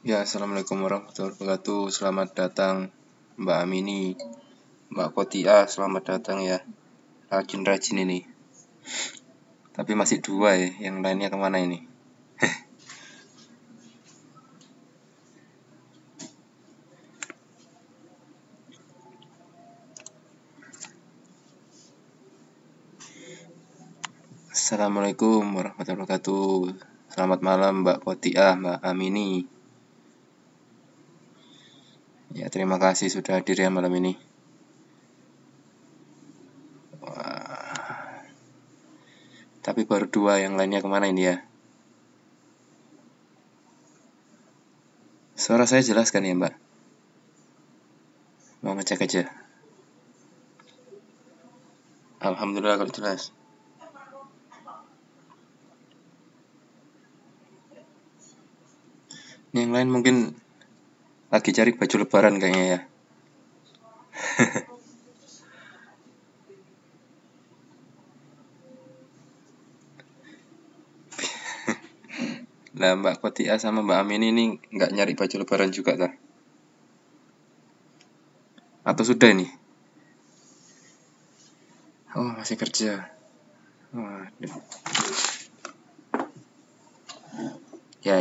Ya, assalamualaikum warahmatullahi wabarakatuh. Selamat datang Mbak Amini, Mbak Kotia, selamat datang ya. Rajin-rajin ini. Tapi masih dua ya, yang lainnya kemana ini? Assalamualaikum warahmatullahi wabarakatuh. Selamat malam Mbak Kotia, Mbak Amini. Ya, terima kasih sudah hadir ya malam ini. Wah. Tapi baru dua, yang lainnya kemana ini ya? Suara saya jelas kan ya Mbak? Mau ngecek aja. Alhamdulillah kalau jelas. Yang lain mungkin lagi cari baju lebaran kayaknya ya. Nah, Mbak Kotia sama Mbak Amin ini nggak nyari baju lebaran juga tak? Atau sudah ini? Oh, masih kerja. Waduh. Ya.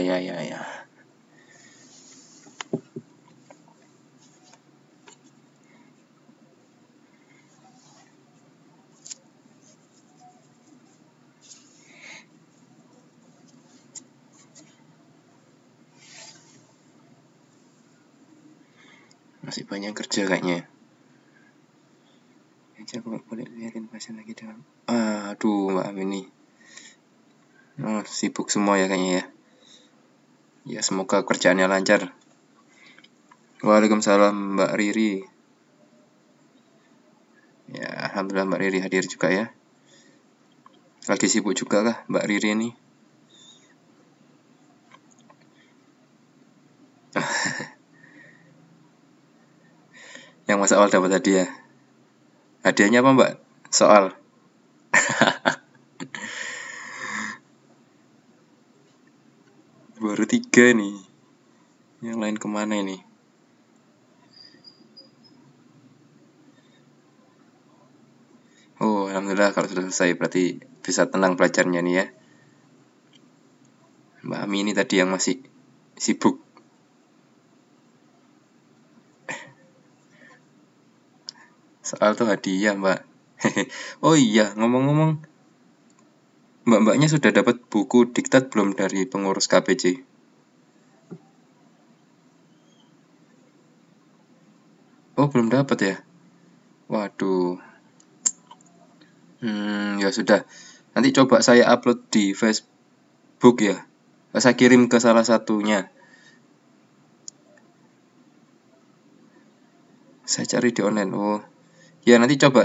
Masih banyak kerja kayaknya. Coba boleh lihatin pasien lagi dalam. Aduh, Mbak Amin nih. Oh, sibuk semua ya kayaknya ya. Ya, semoga kerjaannya lancar. Waalaikumsalam Mbak Riri. Ya, alhamdulillah Mbak Riri hadir juga ya. Lagi sibuk juga kah Mbak Riri ini? Yang Mas Awal dapat hadiah. Hadiahnya apa Mbak? Soal. Baru 3 nih. Yang lain kemana ini? Oh, alhamdulillah kalau sudah selesai berarti bisa tenang belajarnya nih ya. Mbak Ami ini tadi yang masih sibuk. Soal tuh hadiah Mbak. Oh iya, ngomong-ngomong, Mbak-mbaknya sudah dapat buku diktat belum dari pengurus KPC? Oh, belum dapat ya? Waduh. Ya sudah. Nanti coba saya upload di Facebook ya. Saya kirim ke salah satunya. Saya cari di online. Oh. Ya, nanti coba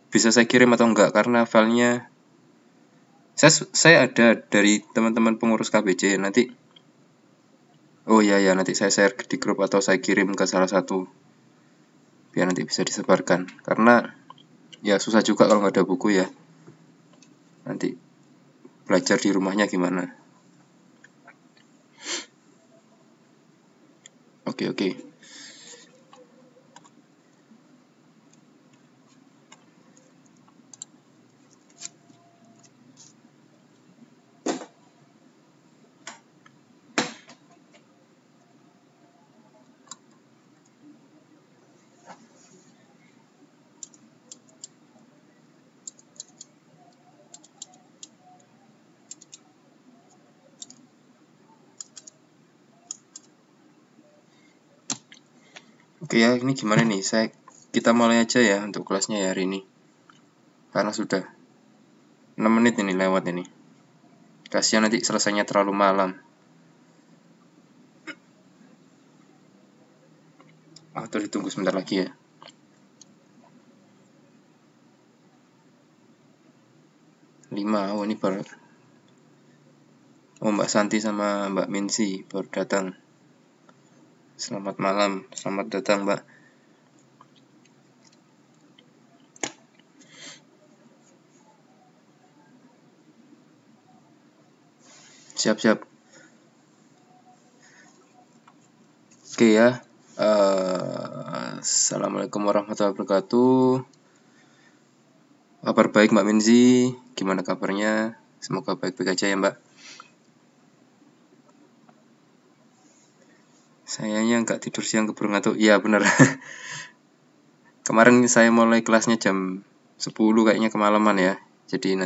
bisa saya kirim atau enggak karena filenya saya ada dari teman-teman pengurus KBC. Nanti oh ya nanti saya share di grup atau saya kirim ke salah satu biar nanti bisa disebarkan. Karena ya susah juga kalau nggak ada buku ya. Nanti belajar di rumahnya gimana? Oke. Oke ya, ini gimana nih? Kita mulai aja ya untuk kelasnya ya hari ini. Karena sudah 6 menit ini lewat ini. Kasihan nanti selesainya terlalu malam. Atau ditunggu sebentar lagi ya. Lima, oh ini baru. Oh, Mbak Santi sama Mbak Minsi baru datang. Selamat malam, selamat datang Mbak. Siap. Oke ya. Assalamualaikum warahmatullahi wabarakatuh. Kabar baik Mbak Minzi, gimana kabarnya? Semoga baik-baik aja ya Mbak. Sayanya nggak tidur siang keburu ngantuk. Iya bener. Kemarin saya mulai kelasnya jam 10 kayaknya kemalaman ya. Jadi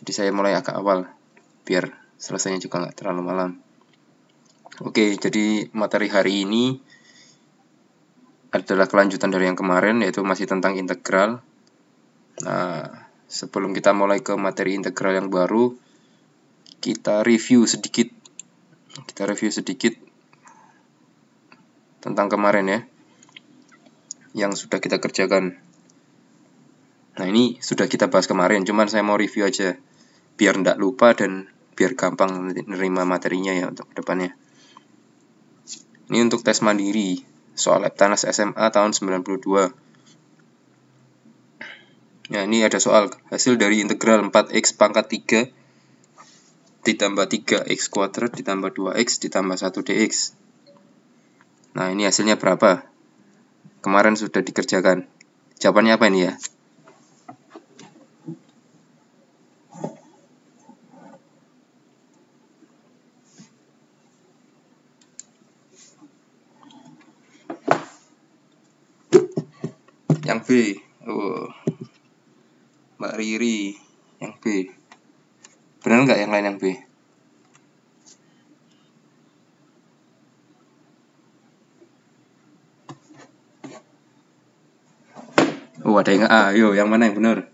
saya mulai agak awal biar selesainya juga nggak terlalu malam. Oke, jadi materi hari ini adalah kelanjutan dari yang kemarin, yaitu masih tentang integral. Nah, sebelum kita mulai ke materi integral yang baru, kita review sedikit tentang kemarin ya, yang sudah kita kerjakan. Nah, ini sudah kita bahas kemarin, cuman saya mau review aja biar nggak lupa dan biar gampang nerima materinya ya untuk depannya. Ini untuk tes mandiri soal Eptanas SMA tahun 92. Nah, ini ada soal hasil dari integral 4x pangkat 3 ditambah 3x kuadrat ditambah 2x ditambah 1 dx. Nah, ini hasilnya berapa? Kemarin sudah dikerjakan. Jawabannya apa ini ya? Yang B. Oh, Mbak Riri. Yang B. Benar nggak yang lain yang B? Oh, ada yang A. Ayo, yang mana yang benar?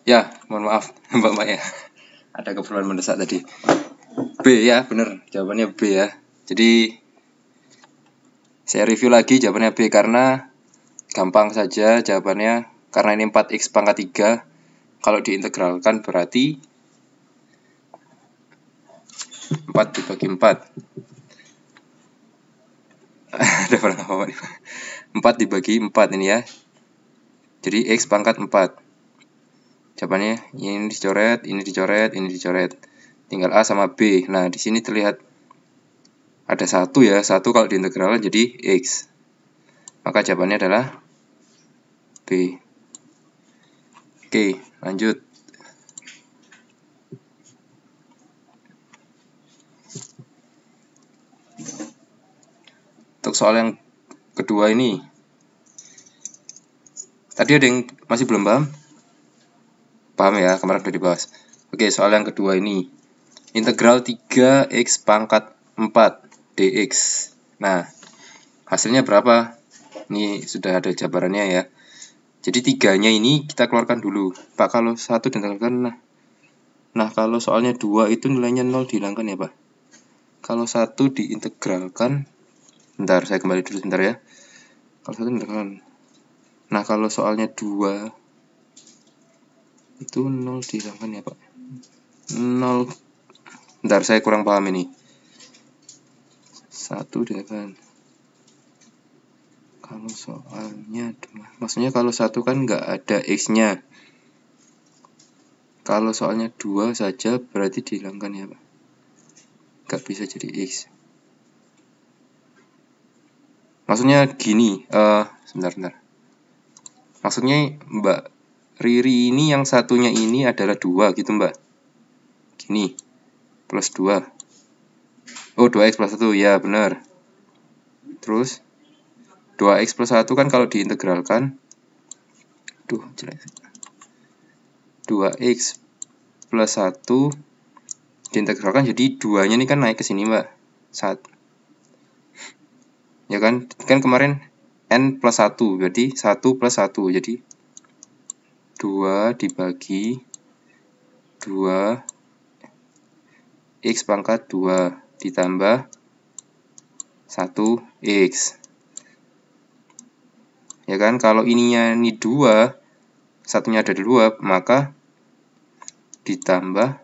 Ya, mohon maaf Mbak ya. Ada keperluan mendesak tadi. B ya, bener. Jawabannya B ya. Jadi saya review lagi jawabannya B karena gampang saja jawabannya. Karena ini 4x pangkat 3. Kalau diintegralkan berarti 4 dibagi 4. Ada apa nih? 4 dibagi 4 ini ya. Jadi x pangkat 4. Jawabannya ini dicoret, ini dicoret, ini dicoret. Tinggal A sama B. Nah, di sini terlihat ada 1 ya. 1 kalau diintegral jadi X. Maka jawabannya adalah B. Oke, lanjut. Untuk soal yang kedua ini. Tadi ada yang masih belum paham? Paham ya, kemarin sudah dibahas. Oke, soal yang kedua ini. Integral 3x pangkat 4 dx. Nah, hasilnya berapa? Ini sudah ada jabarannya ya. Jadi 3-nya ini kita keluarkan dulu. Pak, kalau 1 diintegralkan, nah kalau soalnya 2 itu nilainya 0 dihilangkan ya Pak. Kalau 1 diintegralkan, bentar saya kembali dulu sebentar ya. Kalau 1 diintegralkan. Nah, kalau soalnya 2 itu 0 dihilangkan ya Pak. 0. Bentar, saya kurang paham ini. 1 dihilangkan. Kalau soalnya 2, maksudnya kalau 1 kan nggak ada x-nya. Kalau soalnya 2 saja berarti dihilangkan ya Pak. Nggak bisa jadi x. Maksudnya gini, sebentar. Maksudnya Mbak Riri ini yang satunya ini adalah 2 gitu Mbak. Gini, plus 2. Oh, 2x plus 1, ya benar. Terus 2x plus 1 kan kalau diintegralkan, jelek. 2x plus 1 diintegralkan jadi 2-nya ini kan naik ke sini Mbak. 1. Ya kan kemarin n plus 1 berarti 1 plus 1, jadi 2 dibagi 2 x pangkat 2 ditambah 1x. Ya kan, kalau ininya ini 2, satunya ada 2, maka ditambah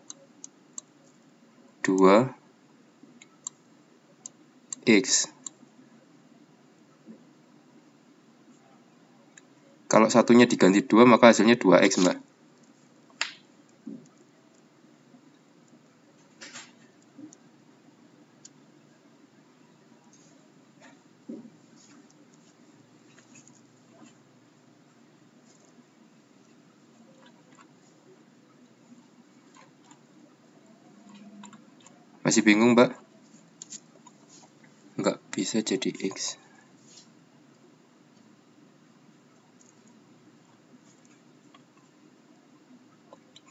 2x. Kalau satunya diganti 2, maka hasilnya 2x, Mbak. Masih bingung, Mbak? Nggak bisa jadi x.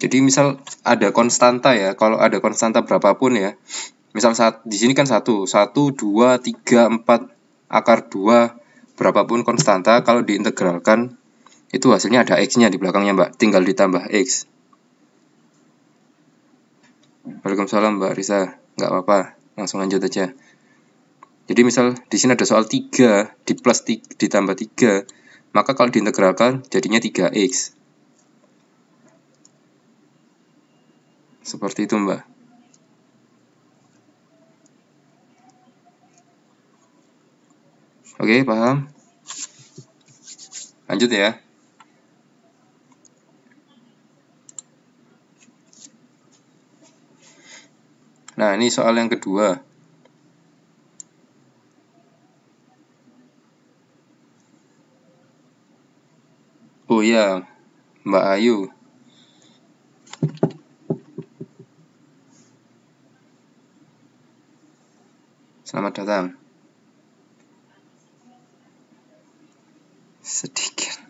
Jadi misal ada konstanta ya, kalau ada konstanta berapapun ya, misal di sini kan 1, 2, 3, 4, akar 2, berapapun konstanta, kalau diintegralkan, itu hasilnya ada x-nya di belakangnya Mbak, tinggal ditambah x. Waalaikumsalam Mbak Risa, nggak apa-apa, langsung lanjut aja. Jadi misal di sini ada soal 3, di plus 3, ditambah 3, maka kalau diintegralkan jadinya 3x. Seperti itu Mbak. Oke, paham? Lanjut ya. Nah, ini soal yang kedua. Oh iya, Mbak Ayu. Selamat datang. Sedikit.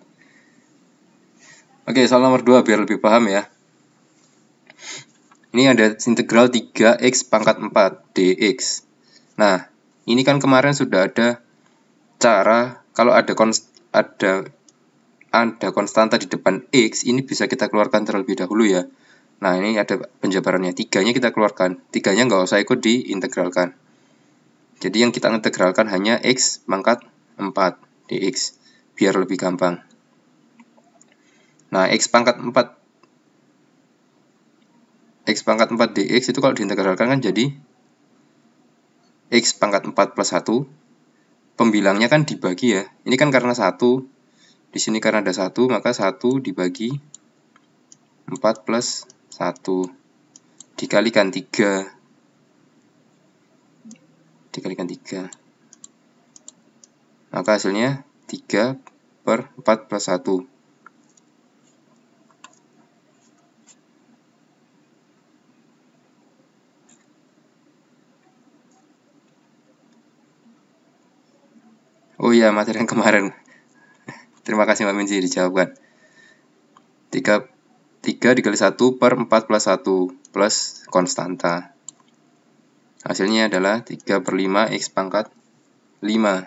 Oke, soal nomor 2 biar lebih paham ya. Ini ada integral 3x pangkat 4 dx. Nah, ini kan kemarin sudah ada cara kalau ada konstanta di depan x, ini bisa kita keluarkan terlebih dahulu ya. Nah, ini ada penjabarannya. 3-nya kita keluarkan. 3-nya nggak usah ikut diintegralkan. Jadi yang kita integralkan hanya x pangkat 4 dx, biar lebih gampang. Nah, x pangkat 4 dx itu kalau diintegralkan kan jadi x pangkat 4 plus 1. Pembilangnya kan dibagi ya. Ini kan karena 1. Di sini karena ada 1, maka 1 dibagi 4 plus 1. Dikalikan 3. Maka hasilnya 3 per 4 plus 1. Oh iya, materi yang kemarin. Terima kasih Mbak Minzi, dijawabkan. 3 dikali 1 per 4 plus 1 plus konstanta. Hasilnya adalah 3 per 5 x pangkat 5.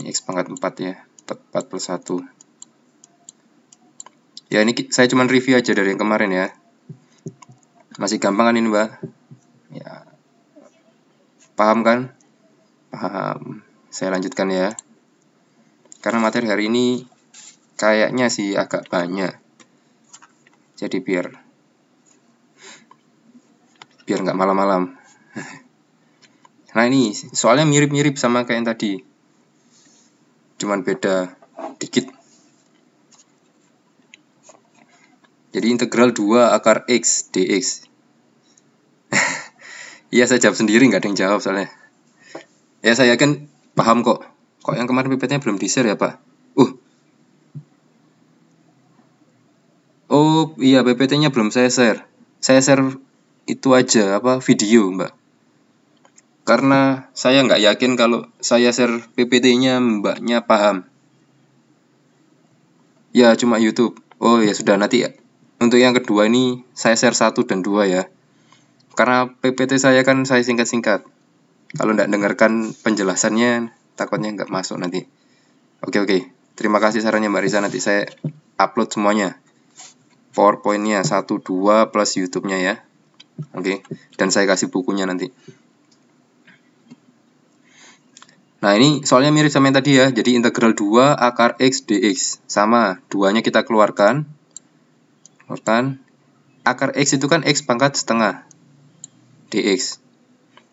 Ini x pangkat 4 ya, 4 plus 1. Ya, ini saya cuma review aja dari yang kemarin ya. Masih gampang kan ini Mbak? Ya, paham kan? Paham. Saya lanjutkan ya. Karena materi hari ini kayaknya sih agak banyak. Jadi biar nggak malam-malam. Nah, ini soalnya mirip-mirip sama kayak yang tadi. Cuman beda dikit. Jadi integral 2 akar x dx. Iya, saya jawab sendiri, nggak ada yang jawab soalnya. Ya, saya yakin paham kok. Kok yang kemarin pipetnya belum di-share ya, Pak? Oh iya, PPT-nya belum saya share. Saya share itu aja, video, Mbak. Karena saya nggak yakin kalau saya share PPT-nya Mbaknya paham. Ya, cuma YouTube. Oh ya sudah, nanti ya. Untuk yang kedua ini saya share 1 dan 2 ya. Karena PPT saya kan saya singkat-singkat. Kalau nggak dengarkan penjelasannya, takutnya nggak masuk nanti. Oke. Terima kasih sarannya Mbak Risa, nanti saya upload semuanya. PowerPoint-nya 1, 2 plus YouTube-nya ya. Oke. Dan saya kasih bukunya nanti. Nah, ini soalnya mirip sama yang tadi ya. Jadi integral 2 akar X dx. Sama, 2-nya kita keluarkan. Akar X itu kan X pangkat setengah dx.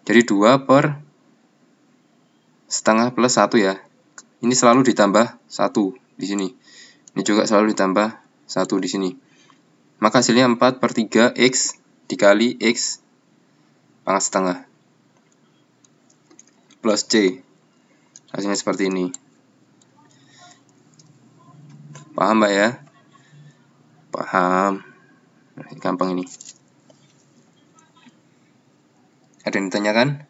Jadi 2 per setengah plus 1 ya. Ini selalu ditambah 1 di sini. Ini juga selalu ditambah 1 di sini. Maka hasilnya 4 per 3 X dikali X pangkat setengah. Plus C. Hasilnya seperti ini. Paham Mbak ya? Paham. Gampang ini. Ada yang ditanyakan?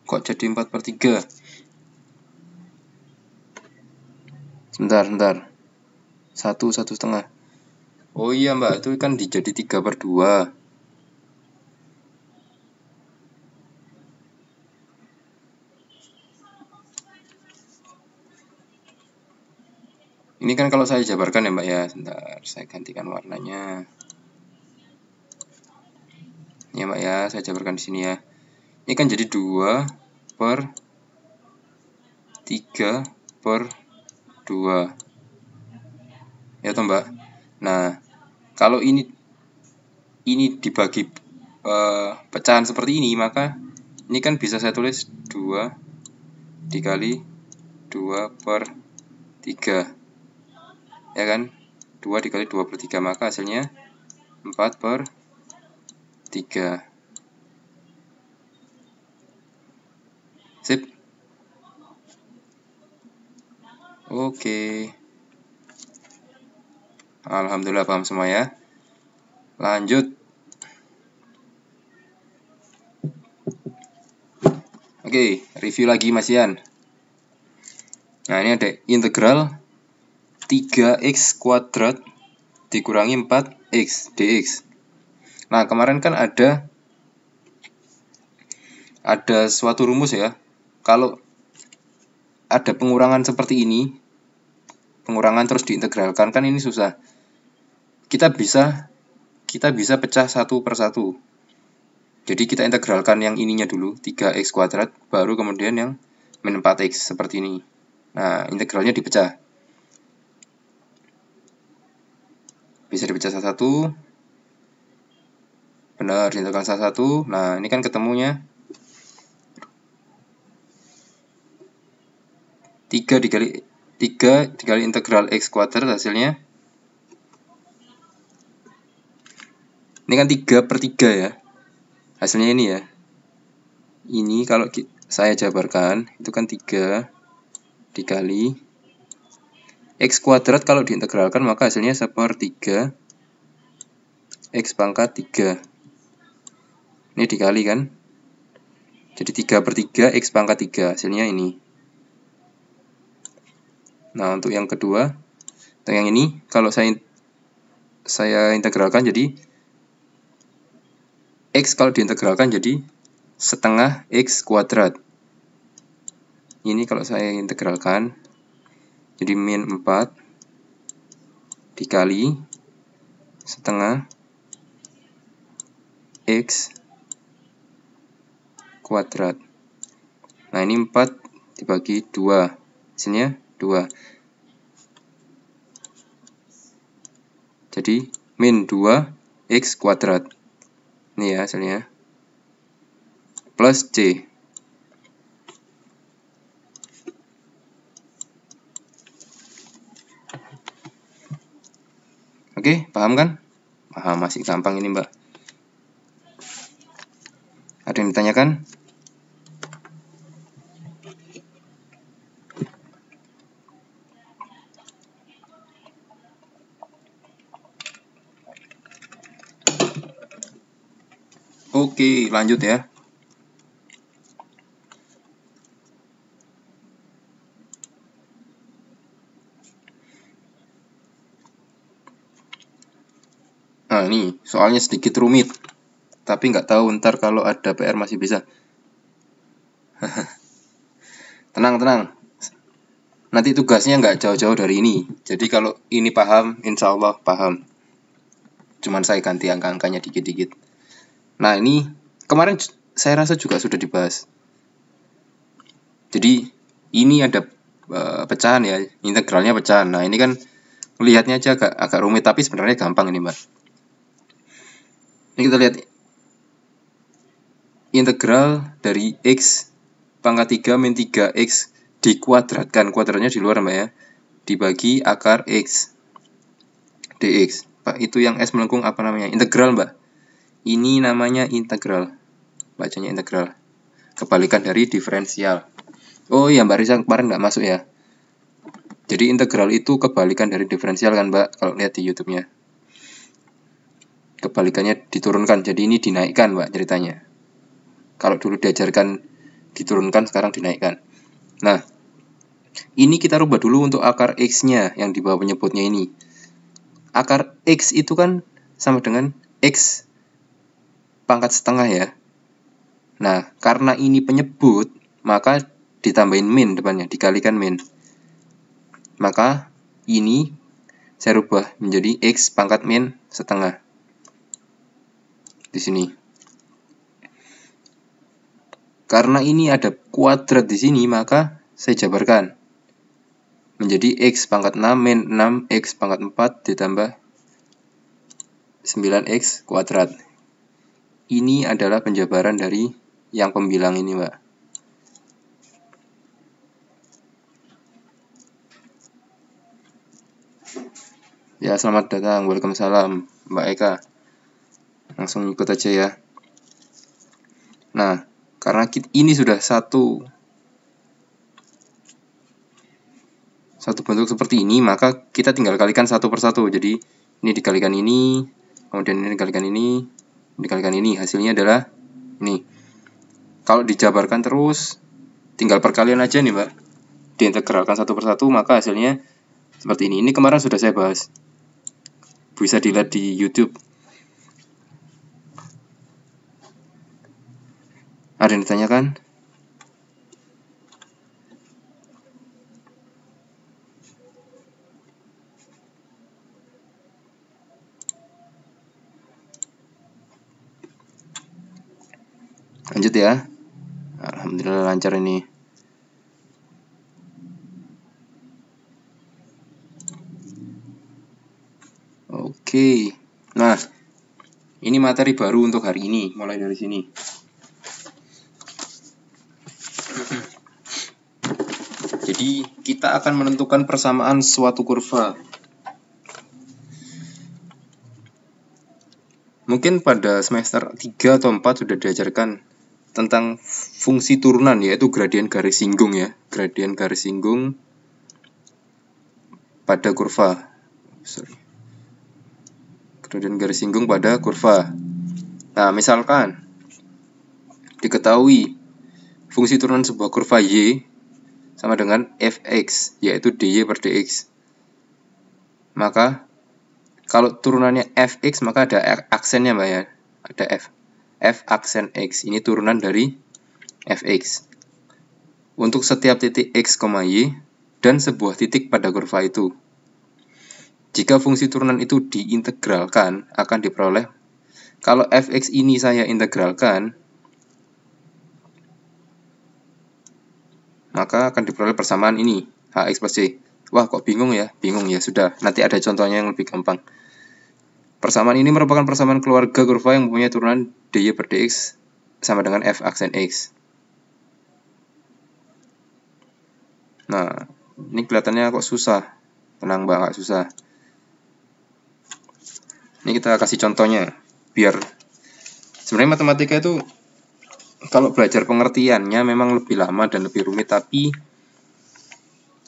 Kok jadi 4 per 3? Sebentar. 1 setengah. Oh iya Mbak, itu kan jadi 3 per 2. Ini kan kalau saya jabarkan ya Mbak ya. Sebentar, saya gantikan warnanya. Ya Mbak ya, saya jabarkan di sini ya. Ini kan jadi 2 per 3 per 2. Ya toh Mbak. Nah, kalau ini dibagi pecahan seperti ini, maka ini kan bisa saya tulis 2 dikali 2 per 3. Ya kan? 2 dikali 2 per 3, maka hasilnya 4 per 3. Sip. Oke. Alhamdulillah paham semua ya. Lanjut. Oke, review lagi Mas Ian. Nah, ini ada integral 3x kuadrat dikurangi 4x dx. Nah, kemarin kan ada suatu rumus ya. Kalau ada pengurangan seperti ini, pengurangan terus diintegralkan, kan ini susah. Kita bisa pecah satu per satu. Jadi kita integralkan yang ininya dulu, 3x kuadrat, baru kemudian yang min 4x seperti ini. Nah, integralnya dipecah. Bisa dipecah satu. Benar, diintegralkan satu. Nah, ini kan ketemunya 3 dikali integral x kuadrat, hasilnya ini kan 3 per 3 ya. Hasilnya ini ya. Ini kalau saya jabarkan, itu kan 3 dikali x kuadrat, kalau diintegralkan maka hasilnya 1/3 x pangkat 3. Ini dikali kan. Jadi 3 per 3 x pangkat 3, hasilnya ini. Nah, untuk yang kedua, untuk yang ini, kalau saya integralkan jadi x, kalau diintegralkan jadi setengah x kuadrat. Ini kalau saya integralkan jadi min 4 dikali setengah x kuadrat. Nah, ini 4 dibagi 2, hasilnya 2. Jadi min 2 x kuadrat. Ini ya hasilnya. Plus C. Oke, paham kan? Paham, masih gampang ini Mbak. Ada yang ditanyakan? Oke, lanjut ya. Nah, ini soalnya sedikit rumit. Tapi nggak tahu ntar kalau ada PR masih bisa. Tenang. Nanti tugasnya nggak jauh-jauh dari ini. Jadi kalau ini paham, insya Allah paham. Cuman saya ganti angka-angkanya dikit-dikit. Nah, ini kemarin saya rasa juga sudah dibahas. Jadi ini ada pecahan ya, integralnya pecahan. Nah, ini kan melihatnya aja agak rumit, tapi sebenarnya gampang ini Mbak. Ini kita lihat integral dari x pangkat 3 min 3x dikuadratkan, kuadratnya di luar Mbak ya, dibagi akar x dx. Pak, itu yang s melengkung apa namanya? Integral Mbak. Ini namanya integral. Bacanya integral. Kebalikan dari diferensial. Oh iya, Mbak Risa kemarin nggak masuk ya. Jadi integral itu kebalikan dari diferensial kan Mbak, kalau lihat di YouTube-nya. Kebalikannya diturunkan, jadi ini dinaikkan Mbak ceritanya. Kalau dulu diajarkan diturunkan, sekarang dinaikkan. Nah, ini kita rubah dulu untuk akar x-nya yang di bawah penyebutnya ini. Akar x itu kan sama dengan x pangkat setengah ya. Nah, karena ini penyebut, maka ditambahin min depannya, dikalikan min. Maka ini saya rubah menjadi x pangkat min setengah. Di sini. Karena ini ada kuadrat di sini, maka saya jabarkan menjadi x pangkat 6 min 6x pangkat 4 ditambah 9x kuadrat. Ini adalah penjabaran dari yang pembilang ini, Mbak. Ya, selamat datang. Waalaikumsalam, Mbak Eka. Langsung ikut aja ya. Nah, karena ini sudah satu bentuk seperti ini, maka kita tinggal kalikan satu per satu. Jadi, ini dikalikan ini, kemudian ini dikalikan ini. Hasilnya adalah ini. Kalau dijabarkan terus, tinggal perkalian aja nih, Mbak. Diintegralkan satu per satu, maka hasilnya seperti ini. Ini kemarin sudah saya bahas. Bisa dilihat di YouTube. Ada yang ditanyakan? Lanjut ya. Alhamdulillah lancar ini. Oke. Nah, ini materi baru untuk hari ini, mulai dari sini. Jadi, kita akan menentukan persamaan suatu kurva. Mungkin pada semester 3 atau 4 sudah diajarkan tentang fungsi turunan, yaitu gradien garis singgung ya. Gradien garis singgung pada kurva. Gradien garis singgung pada kurva. Nah, misalkan diketahui fungsi turunan sebuah kurva y sama dengan fx, yaitu dy per dx. Maka kalau turunannya fx, maka ada aksennya Mbak ya. Ada f aksen x. Ini turunan dari fx. Untuk setiap titik x, y dan sebuah titik pada kurva itu. Jika fungsi turunan itu diintegralkan, akan diperoleh. Kalau fx ini saya integralkan, maka akan diperoleh persamaan ini, hx plus y. Wah, kok bingung ya? Bingung ya, sudah. Nanti ada contohnya yang lebih gampang. Persamaan ini merupakan persamaan keluarga kurva yang mempunyai turunan dy per dx sama dengan f aksen x. Nah, ini kelihatannya kok susah. Tenang Mbak, nggak susah. Ini kita kasih contohnya, biar sebenarnya matematika itu kalau belajar pengertiannya memang lebih lama dan lebih rumit, tapi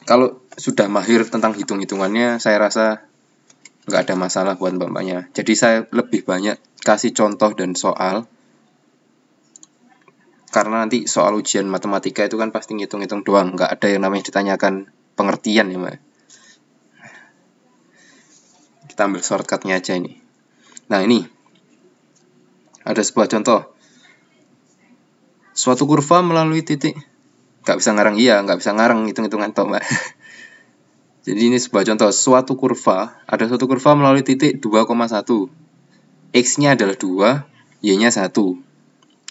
kalau sudah mahir tentang hitung-hitungannya, saya rasa nggak ada masalah buat mbak-mbaknya. Jadi saya lebih banyak kasih contoh dan soal, karena nanti soal ujian matematika itu kan pasti ngitung-ngitung doang, nggak ada yang namanya ditanyakan pengertian ya mbak. Kita ambil shortcutnya aja ini. Nah ini ada sebuah contoh, suatu kurva melalui titik, nggak bisa ngarang, iya nggak bisa ngarang, hitung-hitungan toh mbak. Jadi ini sebuah contoh, suatu kurva, ada suatu kurva melalui titik 2,1, x-nya adalah 2, y-nya 1.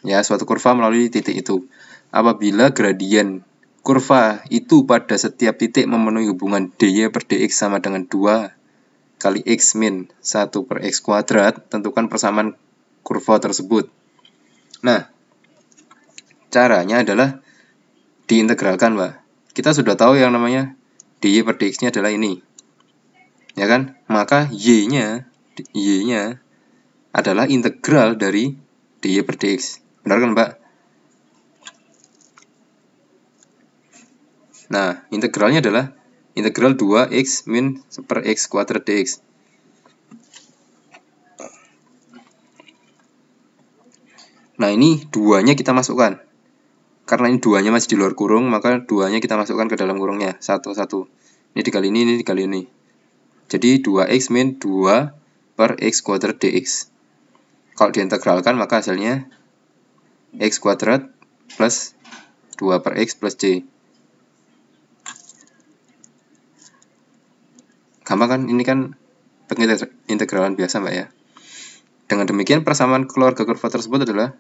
Ya, suatu kurva melalui titik itu. Apabila gradien kurva itu pada setiap titik memenuhi hubungan dy per dx sama dengan 2 kali x min 1 per x kuadrat, tentukan persamaan kurva tersebut. Nah, caranya adalah diintegralkan, Mbak. Kita sudah tahu yang namanya dy per dx-nya adalah ini. Ya kan? Maka y-nya adalah integral dari dy per dx. Benar kan, Mbak? Nah, integralnya adalah integral 2x min per x kuadrat dx. Nah, ini duanya kita masukkan. Karena ini duanya masih di luar kurung, maka duanya kita masukkan ke dalam kurungnya. 1, 1. Ini dikali ini dikali ini. Jadi 2x min 2 per x kuadrat dx. Kalau diintegralkan, maka hasilnya x kuadrat plus 2 per x plus c. Gampang kan? Ini kan integralan biasa, Mbak ya. Dengan demikian, persamaan keluarga kurva tersebut adalah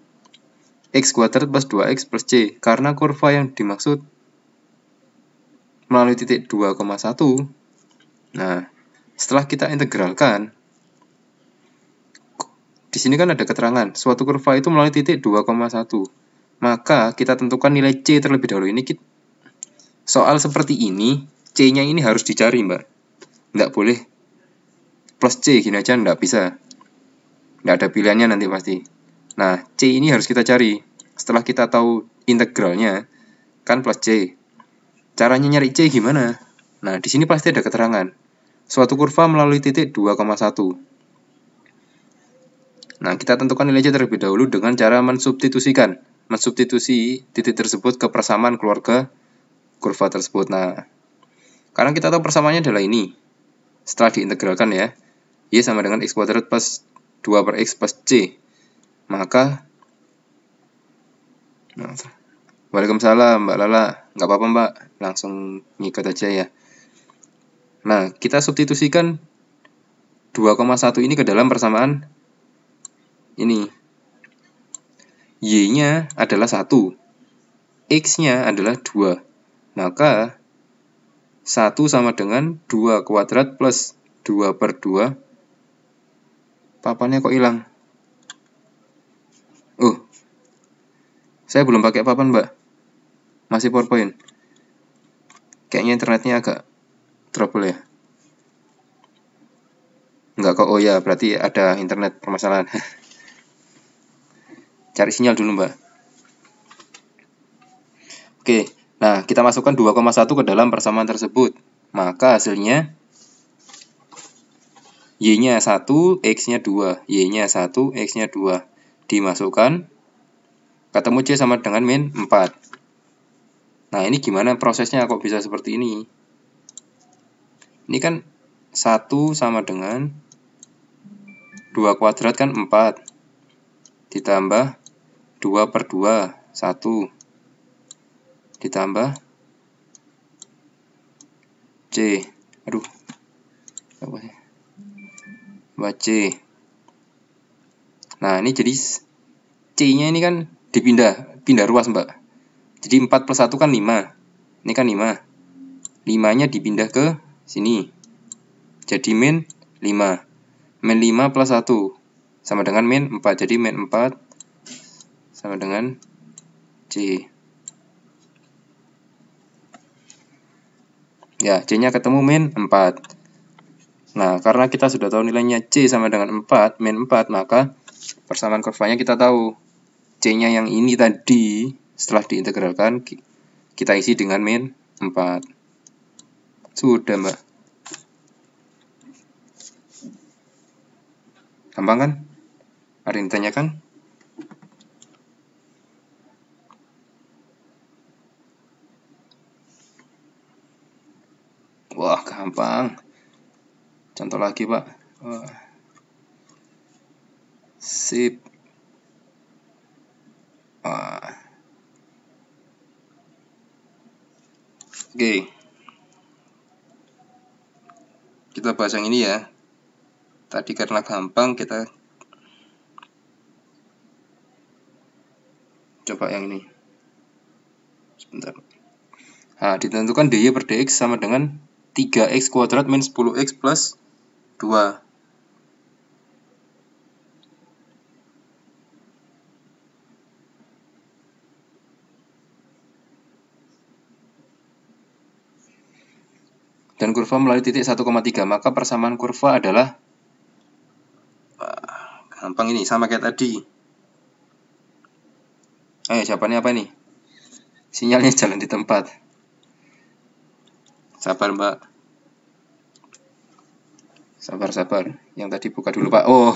x kuadrat plus 2x plus c. Karena kurva yang dimaksud melalui titik 2,1. Nah, setelah kita integralkan, di sini kan ada keterangan, suatu kurva itu melalui titik 2,1. Maka kita tentukan nilai c terlebih dahulu. Ini soal seperti ini, c-nya ini harus dicari, Mbak. Nggak boleh plus c gini aja, nggak bisa. Nggak ada pilihannya nanti pasti. Nah, c ini harus kita cari. Setelah kita tahu integralnya, kan plus c. Caranya nyari c gimana? Nah, di sini pasti ada keterangan. Suatu kurva melalui titik 2,1. Nah, kita tentukan nilai c terlebih dahulu dengan cara mensubstitusikan. Mensubstitusi titik tersebut ke persamaan keluarga kurva tersebut. Nah, karena kita tahu persamaannya adalah ini. Setelah diintegralkan ya, y sama dengan x kuadrat plus 2 per x plus c. Maka, Waalaikumsalam Mbak Lala. Nggak apa-apa Mbak, langsung nyikat aja ya. Nah, kita substitusikan 2,1 ini ke dalam persamaan ini. Y-nya adalah 1, X-nya adalah 2. Maka 1 sama dengan 2 kuadrat plus 2 per 2. Papannya kok hilang? Saya belum pakai papan, Mbak. Masih PowerPoint. Kayaknya internetnya agak trouble ya. Enggak kok, oh ya, berarti ada internet permasalahan. Cari sinyal dulu, Mbak. Oke, nah kita masukkan 2,1 ke dalam persamaan tersebut. Maka hasilnya Y-nya 1, X-nya 2. Y-nya 1, X-nya 2. Dimasukkan, ketemu C sama dengan min 4. Nah, ini gimana prosesnya kok bisa seperti ini? Ini kan 1 sama dengan 2 kuadrat kan 4. Ditambah 2 per 2, 1. Ditambah C. Aduh. Apa sih? C. Nah, ini jadi C-nya ini kan pindah ruas, Mbak. Jadi 4 plus 1 kan 5. Ini kan 5. 5-nya dipindah ke sini. Jadi min 5. Min 5 plus 1 sama dengan min 4. Jadi min 4 sama dengan C. Ya, C-nya ketemu min 4. Nah, karena kita sudah tahu nilainya C sama dengan 4, min 4, maka persamaan kurvanya kita tahu. C-nya yang ini tadi, setelah diintegralkan, kita isi dengan min 4. Sudah, Mbak. Gampang kan? Ada yang ditanyakan? Wah, gampang. Contoh lagi, Pak. Wah. Sip. Wah. Oke. Kita bahas yang ini ya. Tadi karena gampang, kita coba yang ini. Sebentar. Nah, ditentukan dy per dx sama dengan 3x kuadrat min 10x plus 2. Dan kurva melalui titik 1,3, maka persamaan kurva adalah gampang ini, sama kayak tadi. Ayo, jawabannya apa nih? Sinyalnya jalan di tempat. Sabar, Mbak. Sabar. Yang tadi buka dulu, Pak. Oh,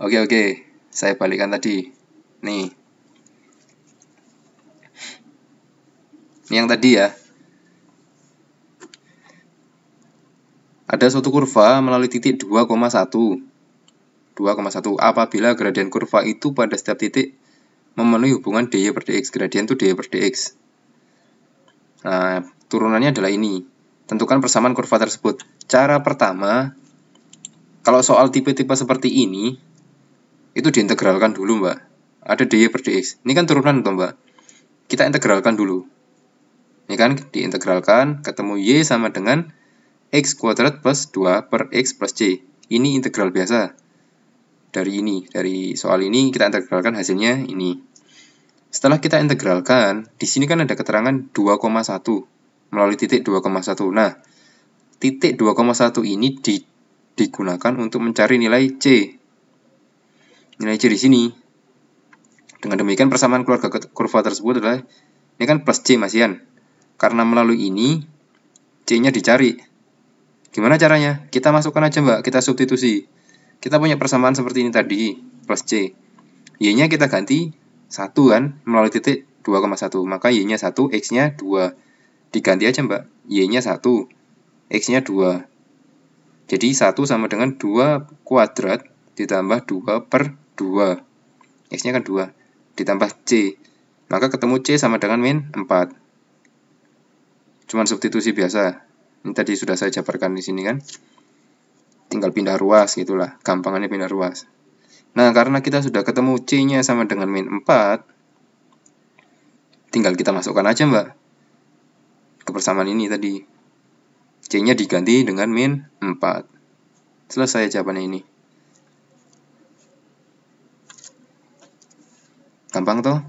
oke. Saya balikan tadi. Nih. Ini yang tadi ya. Ada suatu kurva melalui titik 2,1 apabila gradien kurva itu pada setiap titik memenuhi hubungan dy per dx. Gradien itu dy per dx. Nah, turunannya adalah ini. Tentukan persamaan kurva tersebut. Cara pertama, kalau soal tipe-tipe seperti ini, itu diintegralkan dulu, Mbak. Ada dy per dx. Ini kan turunan tuh, Mbak. Kita integralkan dulu. Ini kan diintegralkan, ketemu y sama dengan x kuadrat plus 2 per x plus c. Ini integral biasa. Dari soal ini kita integralkan hasilnya ini. Setelah kita integralkan, di sini kan ada keterangan 2,1 melalui titik 2,1. Nah, titik 2,1 ini digunakan untuk mencari nilai c. Nilai c di sini. Dengan demikian persamaan keluarga kurva tersebut adalah ini kan plus c masihan. Karena melalui ini c-nya dicari. Gimana caranya? Kita masukkan aja, Mbak, kita substitusi. Kita punya persamaan seperti ini tadi, plus C. Y-nya kita ganti 1 kan, melalui titik 2,1. Maka Y-nya 1, X-nya 2. Diganti aja, Mbak. Y-nya 1, X-nya 2. Jadi 1 sama dengan 2 kuadrat ditambah 2 per 2. X-nya kan 2. Ditambah C. Maka ketemu C sama dengan min 4. Cuman substitusi biasa. Ini tadi sudah saya jabarkan di sini kan. Tinggal pindah ruas gitulah, gampangannya pindah ruas. Nah, karena kita sudah ketemu C-nya sama dengan min 4, tinggal kita masukkan aja, Mbak, ke persamaan ini tadi. C-nya diganti dengan min 4. Selesai jawabannya ini. Gampang toh?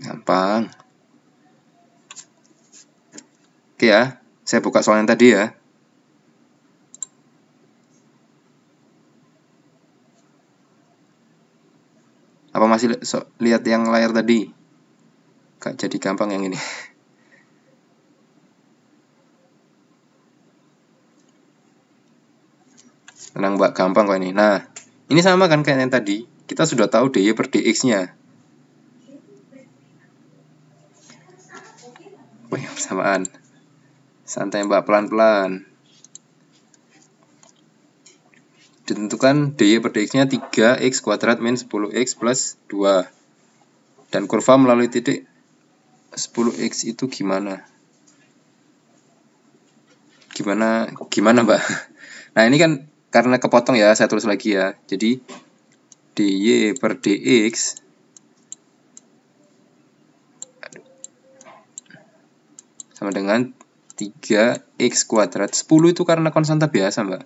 Gampang. Oke ya, saya buka soal yang tadi ya. Apa masih lihat yang layar tadi? Gak jadi gampang yang ini. Tenang, Mbak, gampang kok ini. Nah, ini sama kan kayak yang tadi. Kita sudah tahu dy per dx-nya. Wih, persamaan. Santai, Mbak, pelan-pelan. Ditentukan dy per dx-nya 3x kuadrat min 10x plus 2. Dan kurva melalui titik 10x itu gimana? Gimana, Mbak? Nah, ini kan karena kepotong ya, saya tulis lagi ya. Jadi dy per dx sama dengan 3x kuadrat. 10 itu karena konstanta biasa, Mbak.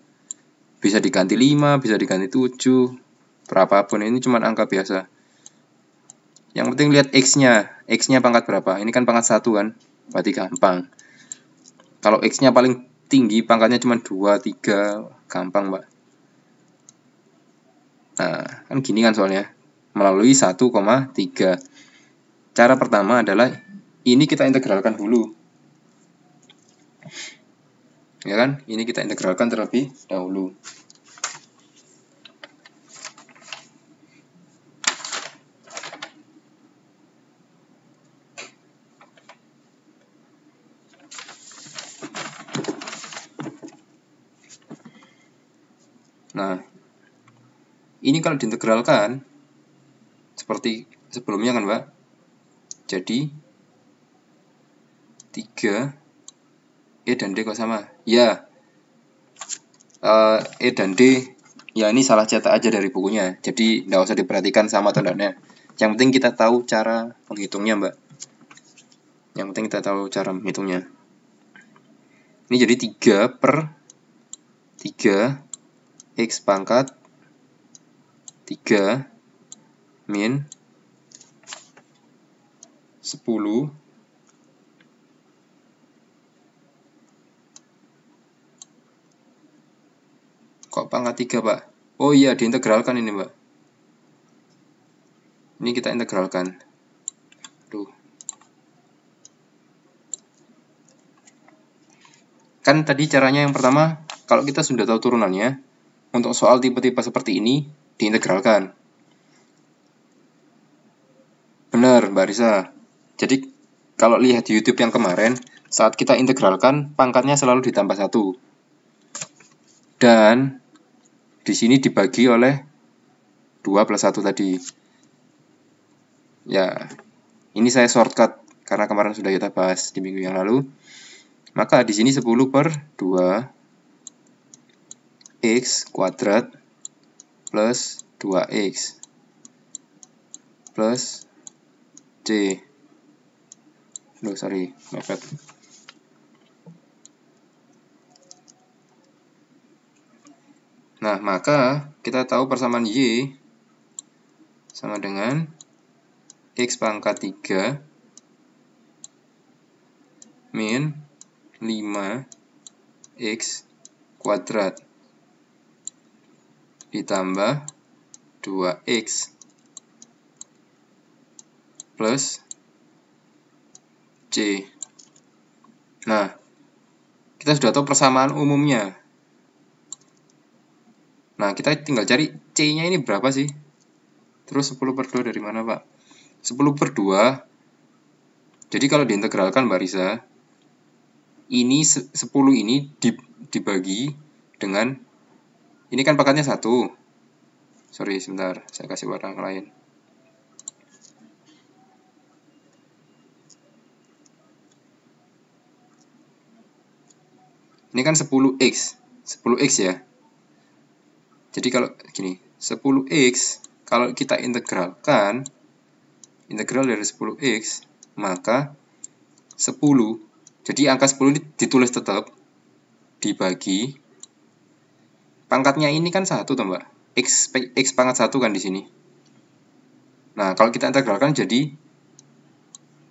Bisa diganti 5, bisa diganti 7, berapapun, ini cuma angka biasa. Yang penting lihat x-nya. X-nya pangkat berapa? Ini kan pangkat 1 kan? Berarti gampang. Kalau X-nya paling tinggi, pangkatnya cuma 2, 3, gampang, Pak. Nah, kan gini kan soalnya. Melalui 1,3. Cara pertama adalah ini kita integralkan dulu. Ya kan? Ini kita integralkan terlebih dahulu. Nah, ini kalau diintegralkan seperti sebelumnya kan, Pak. Jadi 3 E dan D kok sama? Ya. E dan D ya ini salah cetak aja dari bukunya. Jadi nggak usah diperhatikan sama atau enggaknya. Yang penting kita tahu cara menghitungnya, Mbak. Yang penting kita tahu cara menghitungnya. Ini jadi 3 per 3 X pangkat 3 min 10 kok pangkat 3, Pak? Oh iya, diintegralkan ini, Mbak. Ini kita integralkan. Duh. Kan tadi caranya yang pertama, kalau kita sudah tahu turunannya, untuk soal tipe-tipe seperti ini, diintegralkan. Benar, Mbak Risa. Jadi, kalau lihat di YouTube yang kemarin, saat kita integralkan, pangkatnya selalu ditambah 1. Dan, di sini dibagi oleh 2 plus 1 tadi. Ya, ini saya shortcut, karena kemarin sudah kita bahas di minggu yang lalu. Maka di sini 10 per 2 X kuadrat plus 2X plus C. Sorry, mepet. Nah, maka kita tahu persamaan Y sama dengan X pangkat 3 min 5X kuadrat ditambah 2X plus C. Nah, kita sudah tahu persamaan umumnya. Nah, kita tinggal cari C-nya ini berapa sih? Terus 10 per 2 dari mana, Pak? 10 per 2. Jadi kalau diintegralkan, Mbak Risa, ini 10 ini dibagi dengan, ini kan pangkatnya 1. Sorry, sebentar. Saya kasih warna lain. Ini kan 10X. 10X ya. Jadi kalau gini, 10X kalau kita integralkan, integral dari 10X, maka 10, jadi angka 10 ini ditulis tetap, dibagi, pangkatnya ini kan 1 toh, Mbak. X pangkat 1 kan di sini. Nah, kalau kita integralkan jadi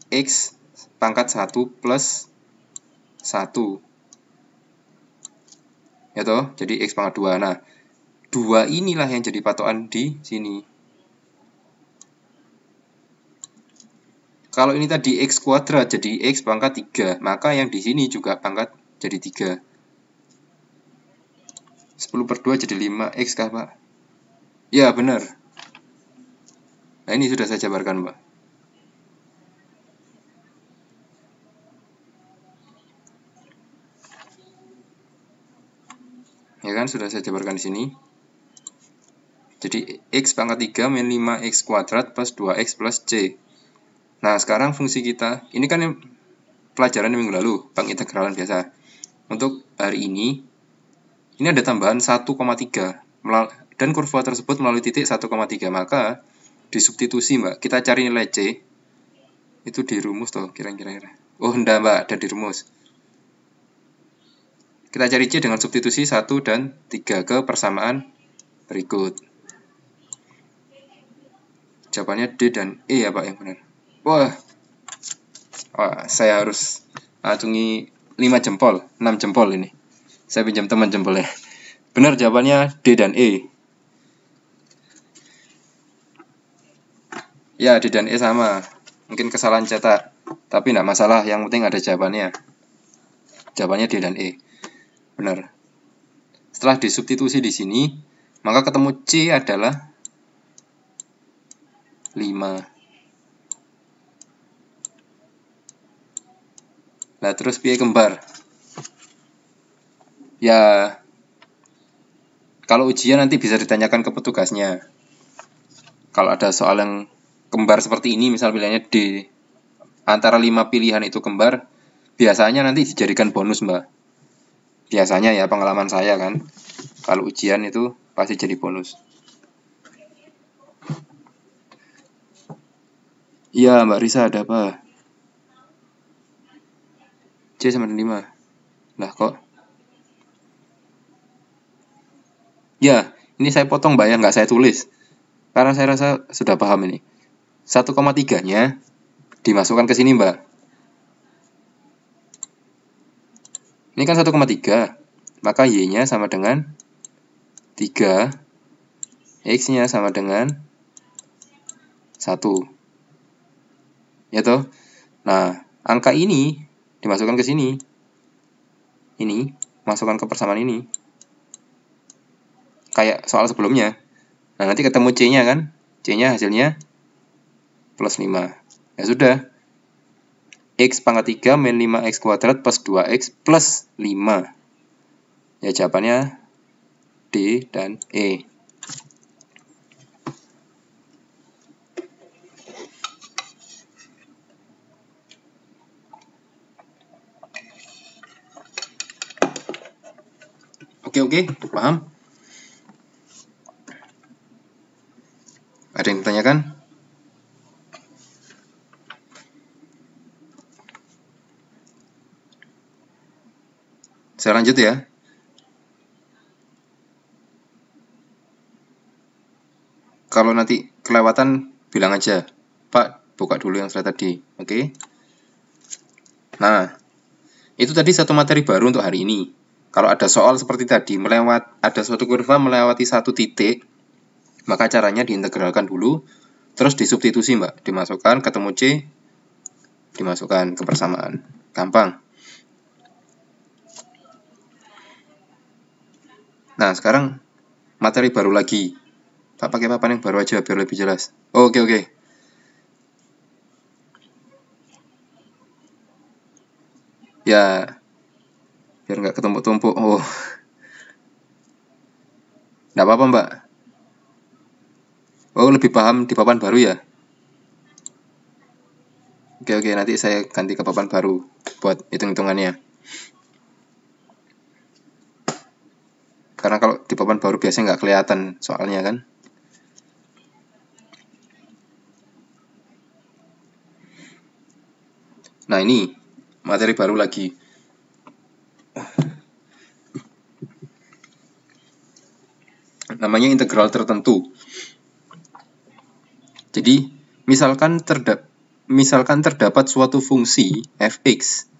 X pangkat 1 plus 1. Ya toh, jadi X pangkat 2. Nah, 2 inilah yang jadi patokan di sini. Kalau ini tadi X kuadrat jadi X pangkat 3, maka yang di sini juga pangkat jadi 3. 10 per 2 jadi 5X kah, Pak? Ya, benar. Nah, ini sudah saya jabarkan, Pak. Ya kan, sudah saya jabarkan di sini. Jadi, X pangkat 3 min 5X kuadrat plus 2X plus C. Nah, sekarang fungsi kita, ini kan yang pelajaran minggu lalu, pengintegralan biasa. Untuk hari ini ada tambahan 1,3. Dan kurva tersebut melalui titik 1,3. Maka, disubstitusi, Mbak. Kita cari nilai C. Itu dirumus tuh, kira-kira. Oh, enggak, Mbak. Ada dirumus. Kita cari C dengan substitusi 1 dan 3 ke persamaan berikut. Jawabannya D dan E ya, Pak, yang benar. Wah, saya harus acungi jempol, 6 jempol ini. Saya pinjam teman jempolnya. Benar jawabannya D dan E. Ya, D dan E sama. Mungkin kesalahan cetak, tapi enggak masalah, yang penting ada jawabannya. Jawabannya D dan E. Benar. Setelah disubstitusi di sini, maka ketemu C adalah 5. Nah, terus piye kembar? Ya, kalau ujian nanti bisa ditanyakan ke petugasnya. Kalau ada soal yang kembar seperti ini, misal pilihannya D, antara 5 pilihan itu kembar, biasanya nanti dijadikan bonus, Mbak. Biasanya ya, pengalaman saya kan. Kalau ujian itu pasti jadi bonus. Iya, Mbak Risa, ada apa? C sama dengan 5. Lah kok? Ya, ini saya potong Mbak ya, nggak saya tulis. Karena saya rasa sudah paham ini. 1,3-nya dimasukkan ke sini Mbak. Ini kan 1,3. Maka Y-nya sama dengan 3. X-nya sama dengan 1. Ya toh? Nah, angka ini dimasukkan ke sini. Ini masukkan ke persamaan ini. Kayak soal sebelumnya. Nah, nanti ketemu C-nya kan? C-nya hasilnya plus 5. Ya sudah. X pangkat 3 min 5x kuadrat plus 2x plus 5. Ya jawabannya D dan E. Oke, paham? Ada yang ditanyakan? Saya lanjut ya. Kalau nanti kelewatan, bilang aja. Pak, buka dulu yang slide tadi. Oke? Nah, itu tadi satu materi baru untuk hari ini. Kalau ada soal seperti tadi, ada suatu kurva melewati satu titik, maka caranya diintegralkan dulu, terus disubstitusi Mbak. Dimasukkan, ketemu C, dimasukkan ke persamaan. Gampang. Nah, sekarang materi baru lagi. Pak pakai papan yang baru aja biar lebih jelas. Oke. Ya, biar nggak ketumpuk-tumpuk. Oh, nggak apa-apa Mbak. Oh, lebih paham di papan baru ya? Oke, nanti saya ganti ke papan baru buat hitung-hitungannya. Karena kalau di papan baru biasanya nggak kelihatan soalnya kan. Nah, ini materi baru lagi. Namanya integral tertentu. Jadi, misalkan terdapat suatu fungsi fx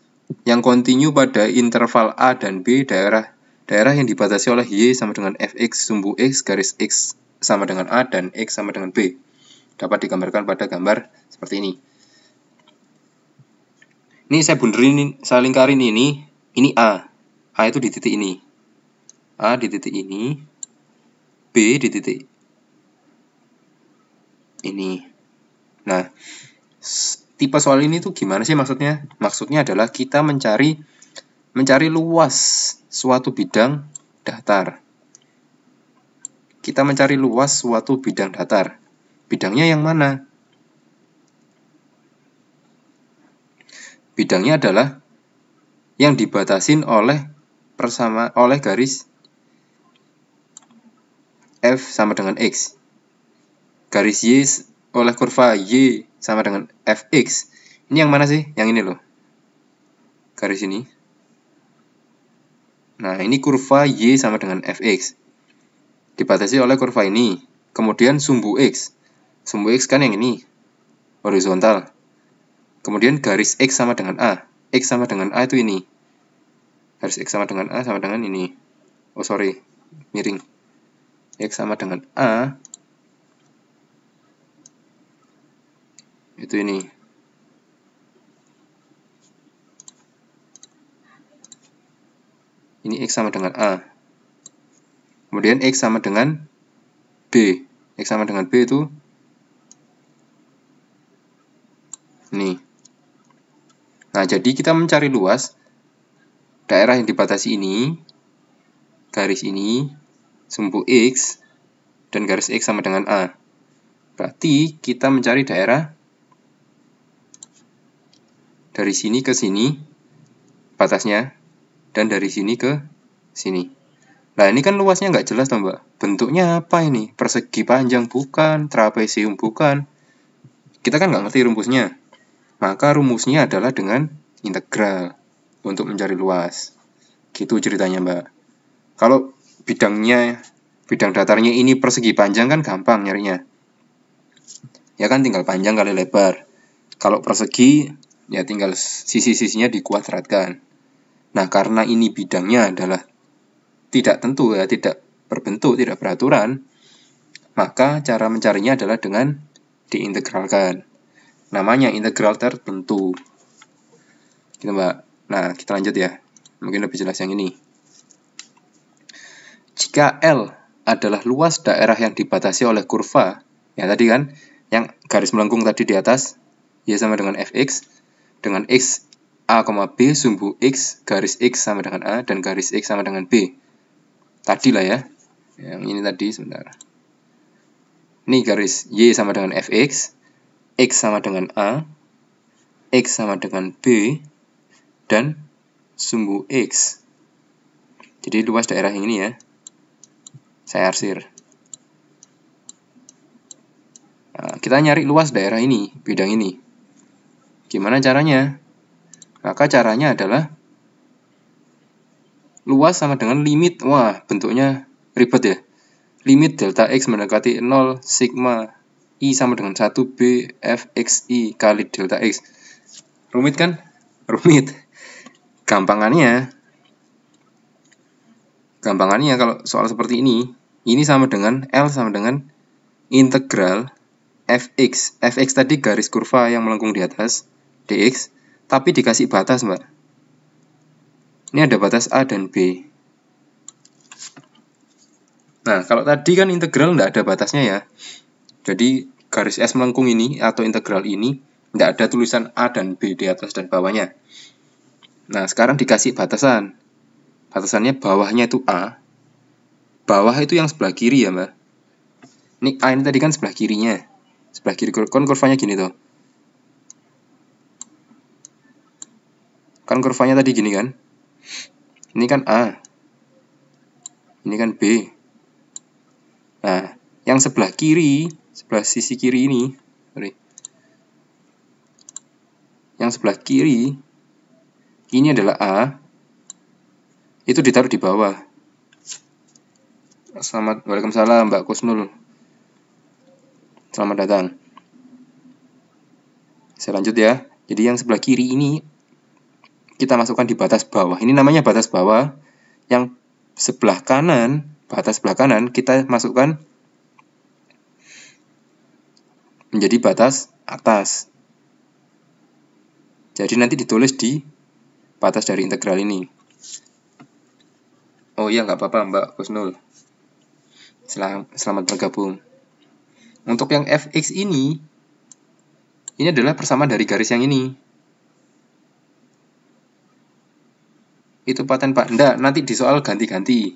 yang kontinu pada interval a dan b daerah yang dibatasi oleh y sama dengan fx sumbu x garis x sama dengan a dan x sama dengan b. Dapat digambarkan pada gambar seperti ini. Ini saya bunderin, saya lingkarin ini A. A itu di titik ini. A di titik ini. B di titik ini. Nah, tipe soal ini tuh gimana sih maksudnya? Maksudnya adalah kita mencari luas suatu bidang datar. Kita mencari luas suatu bidang datar. Bidangnya yang mana? Bidangnya adalah yang dibatasin oleh garis F sama dengan X. Garis Y oleh kurva Y sama dengan Fx. Ini yang mana sih? Yang ini loh. Garis ini. Nah, ini kurva Y sama dengan Fx. Dibatasi oleh kurva ini. Kemudian sumbu X. Sumbu X kan yang ini. Horizontal. Kemudian garis X sama dengan A. X sama dengan A itu ini. garis X sama dengan A sama dengan ini. Oh sorry, miring. X sama dengan A itu ini. Ini X sama dengan A. Kemudian X sama dengan B. X sama dengan B itu ini. Nah, jadi kita mencari luas daerah yang dibatasi ini, garis ini, sumbu X, dan garis X sama dengan A. Berarti kita mencari daerah dari sini ke sini, batasnya, dan dari sini ke sini. Nah, ini kan luasnya nggak jelas, toh, Mbak. Bentuknya apa ini? Persegi panjang bukan, trapesium bukan. Kita kan nggak ngerti rumusnya. Maka rumusnya adalah dengan integral untuk mencari luas. Gitu ceritanya, Mbak. Kalau bidang datarnya ini persegi panjang kan gampang nyarinya. Ya kan tinggal panjang kali lebar. Kalau persegi ya tinggal sisi-sisinya dikuadratkan. Nah, karena ini bidangnya adalah tidak tentu ya, tidak berbentuk, tidak beraturan, maka cara mencarinya adalah dengan diintegralkan. Namanya integral tertentu. Gitu, Mbak. Nah, kita lanjut ya. Mungkin lebih jelas yang ini. Jika L adalah luas daerah yang dibatasi oleh kurva, ya tadi kan, yang garis melengkung tadi di atas, Y sama dengan Fx, dengan X A, B, sumbu X, garis X sama dengan A, dan garis X sama dengan B. Tadi lah ya. Yang ini tadi, sebentar. Ini garis Y sama dengan Fx, X sama dengan A, X sama dengan B, dan sumbu X. Jadi luas daerah yang ini ya. Saya arsir. Nah, kita nyari luas daerah ini, bidang ini. Gimana caranya? Maka caranya adalah luas sama dengan limit. Wah, bentuknya ribet ya. Limit delta X mendekati 0 sigma I sama dengan 1 B Fxi kali delta X. Rumit kan? Rumit. Gampangannya kalau soal seperti ini sama dengan L sama dengan integral Fx. Fx tadi garis kurva yang melengkung di atas, dx, tapi dikasih batas, Mbak. Ini ada batas A dan B. Nah, kalau tadi kan integral nggak ada batasnya ya. Jadi garis S melengkung ini atau integral ini nggak ada tulisan A dan B di atas dan bawahnya. Nah, sekarang dikasih batasan. Batasannya bawahnya itu A. Bawah itu yang sebelah kiri ya, Mbak. Ini A ini tadi kan sebelah kirinya. Sebelah kiri kan kurvanya gini tuh. Kan kurvanya tadi gini kan. Ini kan A. Ini kan B. Nah, yang sebelah kiri, sebelah sisi kiri ini, yang sebelah kiri, ini adalah A, itu ditaruh di bawah. Waalaikumsalam Mbak Kusnul. Selamat datang. Saya lanjut ya. Jadi yang sebelah kiri ini, kita masukkan di batas bawah. Ini namanya batas bawah. Yang sebelah kanan, batas sebelah kanan, kita masukkan menjadi batas atas. Jadi nanti ditulis di batas dari integral ini. Oh iya, nggak apa-apa Mbak Kusnul. Selamat bergabung. Untuk yang Fx ini adalah persamaan dari garis yang ini. Itu paten Pak. Enggak, nanti di soal ganti-ganti.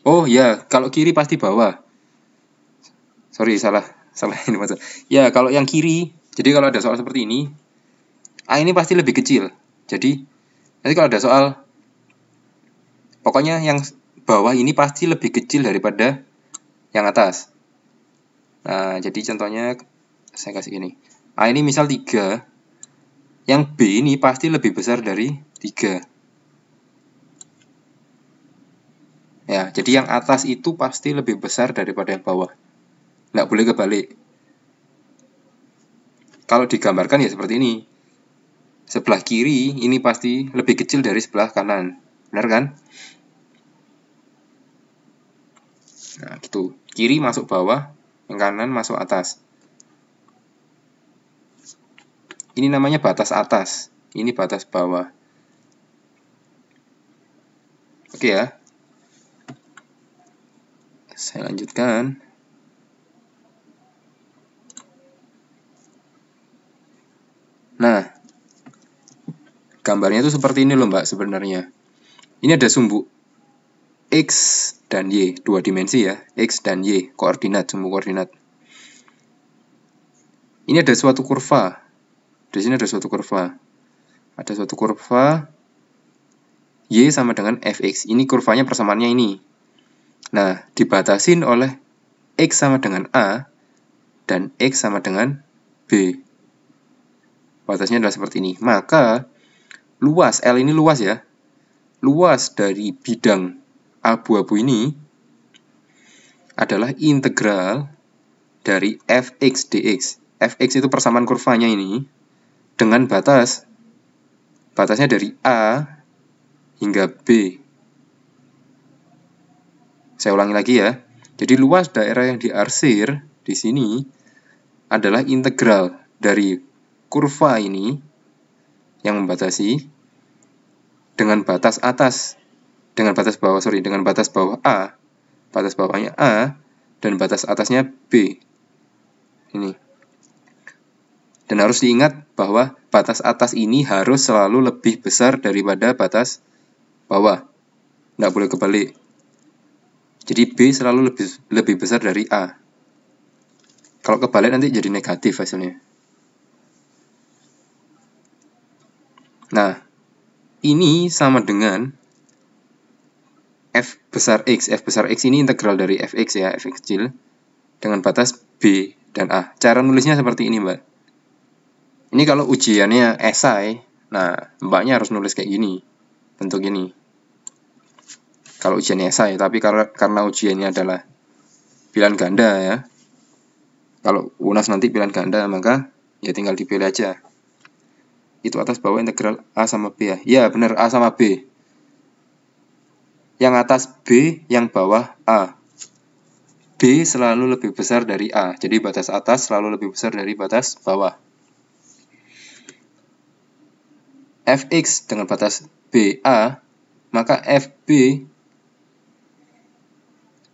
Oh ya, kalau kiri pasti bawah. Sorry, salah ini maksud. Ya, kalau yang kiri, jadi kalau ada soal seperti ini, A ini pasti lebih kecil. Jadi, nanti kalau ada soal, pokoknya yang bawah ini pasti lebih kecil daripada yang atas. Nah, jadi contohnya, saya kasih gini. A ini misal 3, yang B ini pasti lebih besar dari 3. Ya, jadi yang atas itu pasti lebih besar daripada yang bawah. Nggak boleh kebalik. Kalau digambarkan ya seperti ini. sebelah kiri ini pasti lebih kecil dari sebelah kanan. Benar kan? Nah, gitu. Kiri masuk bawah, yang kanan masuk atas. Ini namanya batas atas, ini batas bawah. Oke ya. Saya lanjutkan. Nah, gambarnya itu seperti ini loh Mbak sebenarnya. Ini ada sumbu X dan Y, dua dimensi ya, X dan Y, koordinat, sumbu koordinat. Ini ada suatu kurva. Di sini ada suatu kurva. Ada suatu kurva Y sama dengan fx. Ini kurvanya persamaannya ini. Nah, dibatasin oleh X sama dengan A dan X sama dengan B. Batasnya adalah seperti ini. Maka, luas, L ini luas ya. Luas dari bidang abu-abu ini adalah integral dari fx dx. Fx itu persamaan kurvanya ini dengan batasnya dari A hingga B. Saya ulangi lagi ya. Jadi luas daerah yang diarsir di sini adalah integral dari kurva ini yang membatasi dengan batas atas, dengan batas bawah A, batas bawahnya A, dan batas atasnya B. Ini. Dan harus diingat bahwa batas atas ini harus selalu lebih besar daripada batas bawah. Nggak boleh kebalik. Jadi B selalu lebih besar dari A. Kalau kebalik nanti jadi negatif hasilnya. Nah, ini sama dengan F besar X. F besar X ini integral dari Fx ya, Fx kecil, dengan batas B dan A. Cara nulisnya seperti ini, Mbak. Ini kalau ujiannya esai, nah, Mbaknya harus nulis kayak gini, bentuk ini. Kalau ujiannya esai, tapi karena ujiannya adalah pilihan ganda ya. Kalau UNAS nanti pilihan ganda, maka ya tinggal dipilih aja. Itu atas bawah integral A sama B ya. Ya benar, A sama B. Yang atas B, yang bawah A. B selalu lebih besar dari A. Jadi batas atas selalu lebih besar dari batas bawah. Fx dengan batas BA, maka FB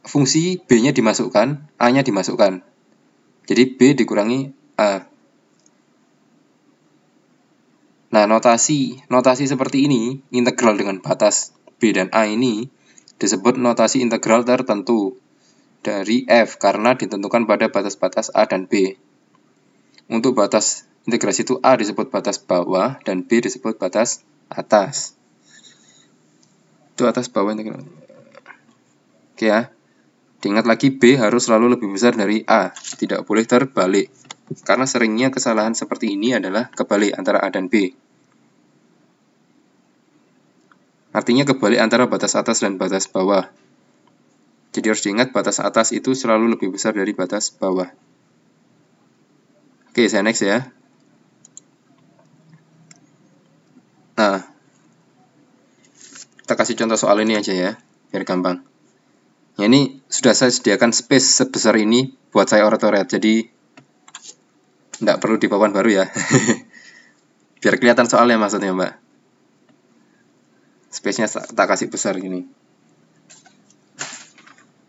fungsi B-nya dimasukkan, A-nya dimasukkan. Jadi B dikurangi A. Nah, notasi seperti ini, integral dengan batas B dan A ini, disebut notasi integral tertentu dari F karena ditentukan pada batas-batas A dan B. Untuk batas integrasi itu A disebut batas bawah dan B disebut batas atas. Itu atas bawah integral. Oke ya. Diingat lagi B harus selalu lebih besar dari A, tidak boleh terbalik. Karena seringnya kesalahan seperti ini adalah kebalik antara A dan B. Artinya kebalik antara batas atas dan batas bawah. Jadi harus diingat batas atas itu selalu lebih besar dari batas bawah. Oke, saya next ya. Nah, kita kasih contoh soal ini aja ya, biar gampang. Ya, ini sudah saya sediakan space sebesar ini buat saya orat-orat, jadi nggak perlu di papan baru ya. Biar kelihatan soalnya maksudnya, Mbak. Space-nya tak kasih besar gini.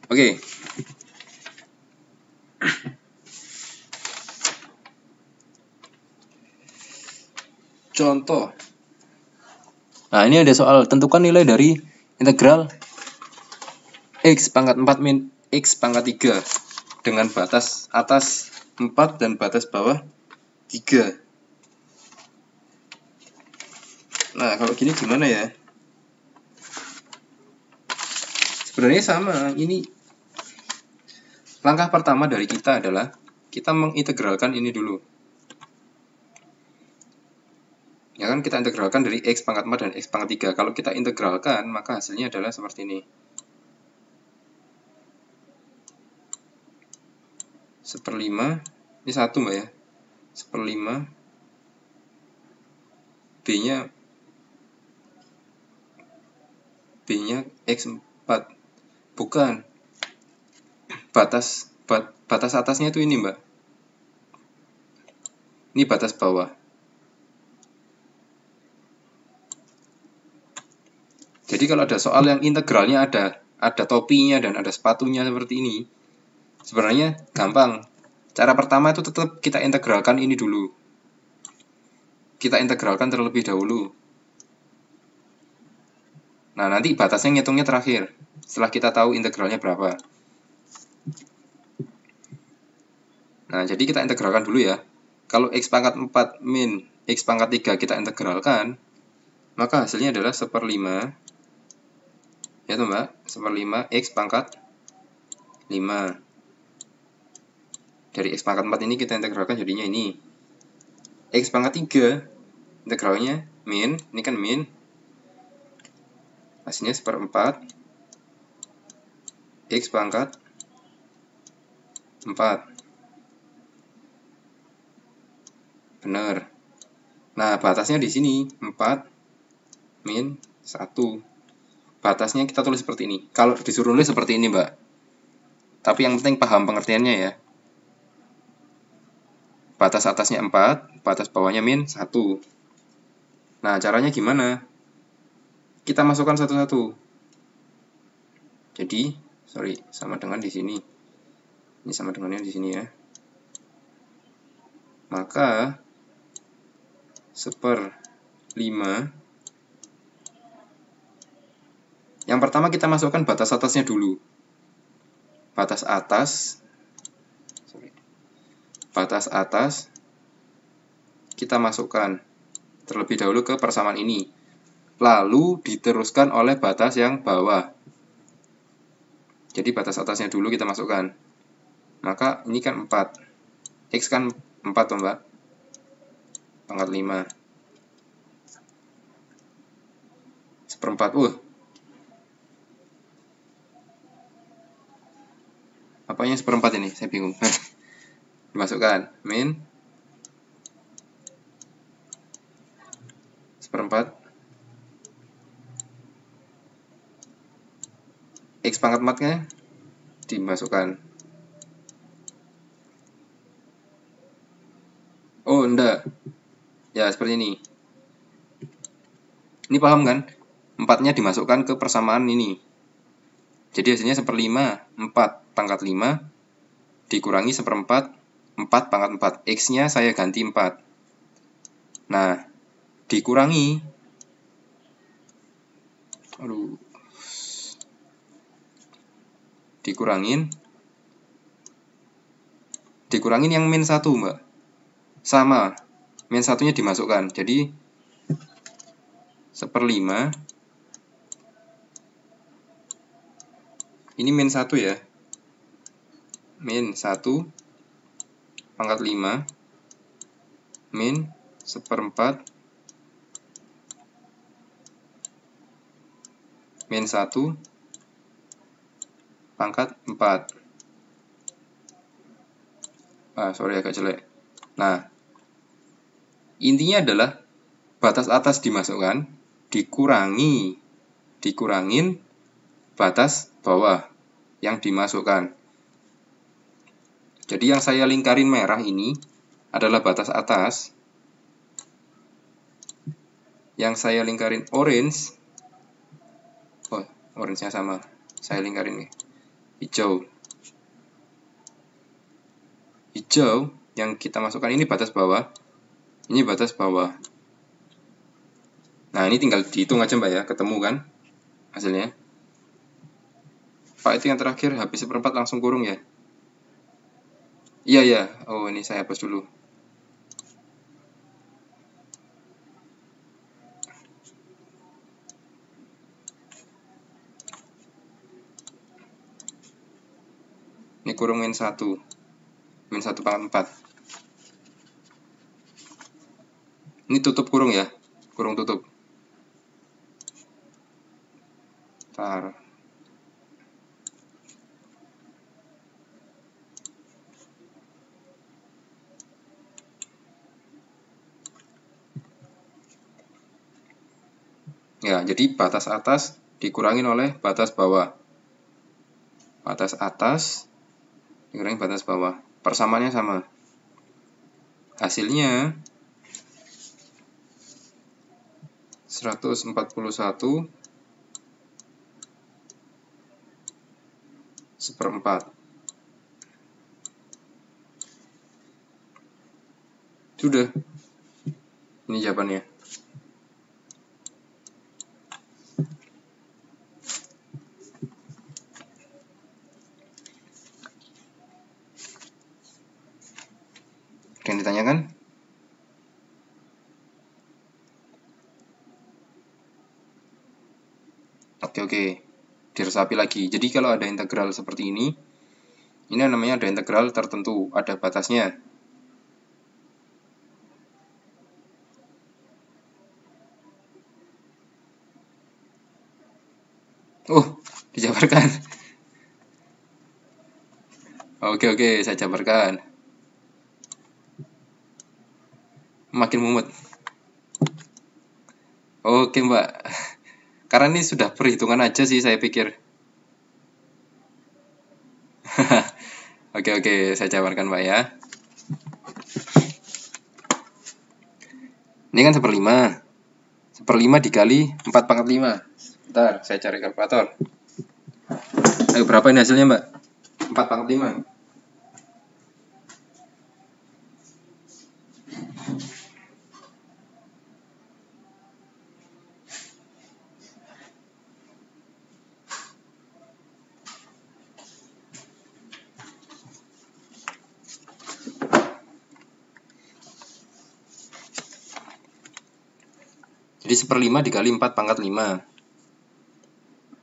Oke. Contoh. Nah, ini ada soal tentukan nilai dari integral X pangkat 4 min X pangkat 3 dengan batas atas 4 dan batas bawah 3. Nah, kalau gini gimana ya? Sebenarnya sama. Ini langkah pertama dari kita adalah kita mengintegralkan ini dulu. Ya kan, kita integralkan dari X pangkat 4 dan X pangkat 3. Kalau kita integralkan, maka hasilnya adalah seperti ini. 1/5, ini 1 Mbak ya, 1/5 B-nya X4. Bukan. Batas atasnya itu ini, Mbak. Ini batas bawah. Jadi kalau ada soal yang integralnya ada topinya dan ada sepatunya seperti ini, sebenarnya gampang. Cara pertama itu tetap kita integralkan ini dulu. Kita integralkan terlebih dahulu. Nah, nanti batasnya ngitungnya terakhir, setelah kita tahu integralnya berapa. Nah, jadi kita integralkan dulu ya. Kalau X pangkat 4 min X pangkat 3 kita integralkan, maka hasilnya adalah 1/5. Ya tuh, Mbak, 1/5 X pangkat 5. Dari X pangkat 4 ini kita integralkan jadinya ini. X pangkat 3, integralnya min, ini kan min. Hasilnya 1/4 X pangkat 4. Benar. Nah, batasnya di sini 4 min 1. Batasnya kita tulis seperti ini. Kalau disuruh nulis seperti ini, Mbak. Tapi yang penting paham pengertiannya ya. Batas atasnya 4, batas bawahnya min 1. Nah, caranya gimana? Kita masukkan satu-satu. Jadi, sama dengan di sini. Ini sama dengannya di sini ya. Maka 1/5. Yang pertama kita masukkan batas atasnya dulu. Batas atas kita masukkan terlebih dahulu ke persamaan ini. Lalu diteruskan oleh batas yang bawah. Jadi batas atasnya dulu kita masukkan. Maka ini kan 4. X kan 4 toh, Mbak. Pangkat 5. 1/4. Apanya 1/4 ini? Saya bingung. Dimasukkan. Min 1/4 X pangkat 4-nya dimasukkan. Oh, enggak. Ya, seperti ini. Ini paham kan? 4-nya dimasukkan ke persamaan ini. Jadi hasilnya 1/5, 4 pangkat 5 dikurangi 1/4, 4 pangkat 4. X-nya saya ganti 4. Nah, dikurangin yang min 1, Mbak. Sama, min 1-nya dimasukkan. Jadi 1/5. Ini min 1 ya. Min 1 pangkat 5 min 1/4 min 1 pangkat 4. Agak jelek. Nah, intinya adalah batas atas dimasukkan, dikurangin batas bawah yang dimasukkan. Jadi yang saya lingkarin merah ini adalah batas atas. Yang saya lingkarin orange, orange-nya sama. Saya lingkarin nih. Hijau yang kita masukkan ini batas bawah. Ini batas bawah. Nah, ini tinggal dihitung aja, Mbak ya. Ketemu kan hasilnya. Pak, itu yang terakhir habis 1/4 langsung kurung ya. Iya. Oh, ini saya hapus dulu. Ini kurung min 1. Min 1 pangkat 4. Ini tutup kurung ya. Kurung tutup. Ntar. Ya, jadi batas atas dikurangin oleh batas bawah. Batas atas dikurangi batas bawah. Persamaannya sama. Hasilnya 141 seperempat. Sudah. Ini jawabannya. Ada yang ditanyakan? Oke. Diresapi lagi. Jadi kalau ada integral seperti ini namanya ada integral tertentu, ada batasnya. Dijabarkan. Oke, saya jabarkan. Makin mumet. Oke, Mbak. Karena ini sudah perhitungan aja sih saya pikir. Oke, saya jabarkan, Mbak ya. Ini kan 1/5. 1/5 dikali 4/5. Bentar, saya cari kalkulator. Ayo, berapa ini hasilnya, Mbak? 4/5. Jadi 1/5 dikali 4/5.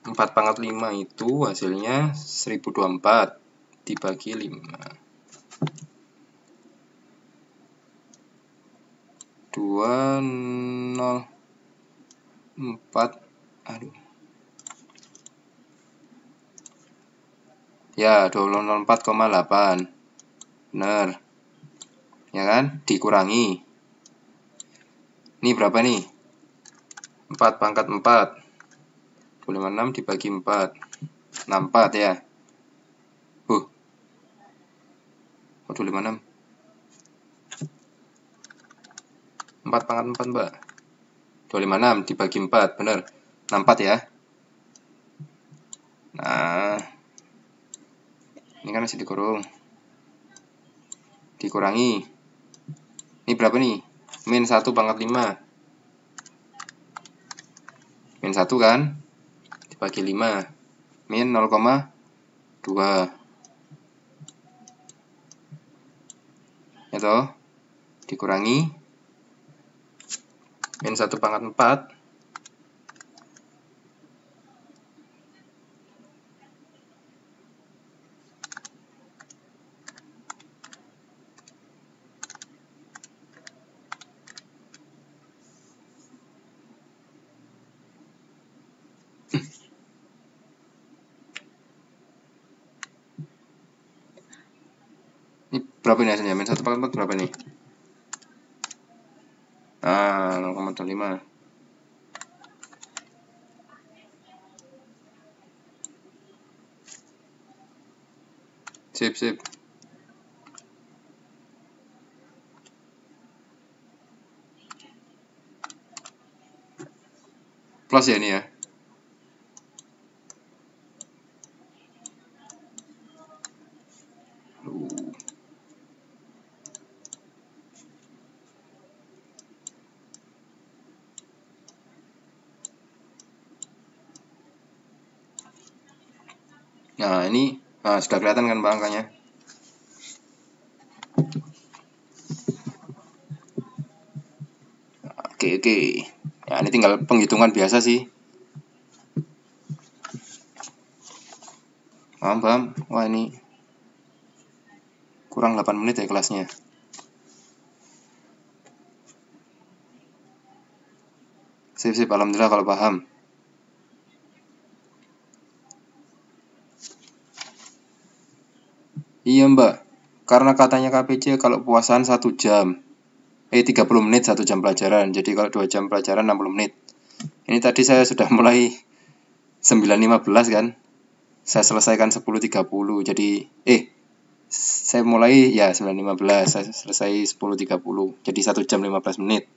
4/5 itu hasilnya 1024 dibagi 5. 204. Ya, 204,8. Benar. Ya kan? Dikurangi. Ini berapa nih? 4/4. 256 dibagi 4. 64 ya. 256. 4/4, Mbak. 256 dibagi 4, bener. 64 ya. Nah, ini kan masih dikurung. Dikurangi. Ini berapa nih? Min 1/5. Min 1 kan? Dibagi 5. Min 0,2. Itu dikurangi min 1/4. Ini berapa nih hasilnya? Min 1/4 berapa nih? 0,5. Sip. Plus ya ini ya. Nah, ini sudah kelihatan kan Mbak angkanya? Oke. Ya, ini tinggal penghitungan biasa sih. Paham? Wah, ini kurang 8 menit ya kelasnya. Sip, alhamdulillah kalau paham. Iya Mbak, karena katanya KPC kalau puasaan 1 jam 30 menit 1 jam pelajaran. Jadi kalau 2 jam pelajaran 60 menit. Ini tadi saya sudah mulai 9.15 kan. Saya selesaikan 10.30. Jadi saya mulai ya 9.15, saya selesai 10.30. Jadi 1 jam 15 menit.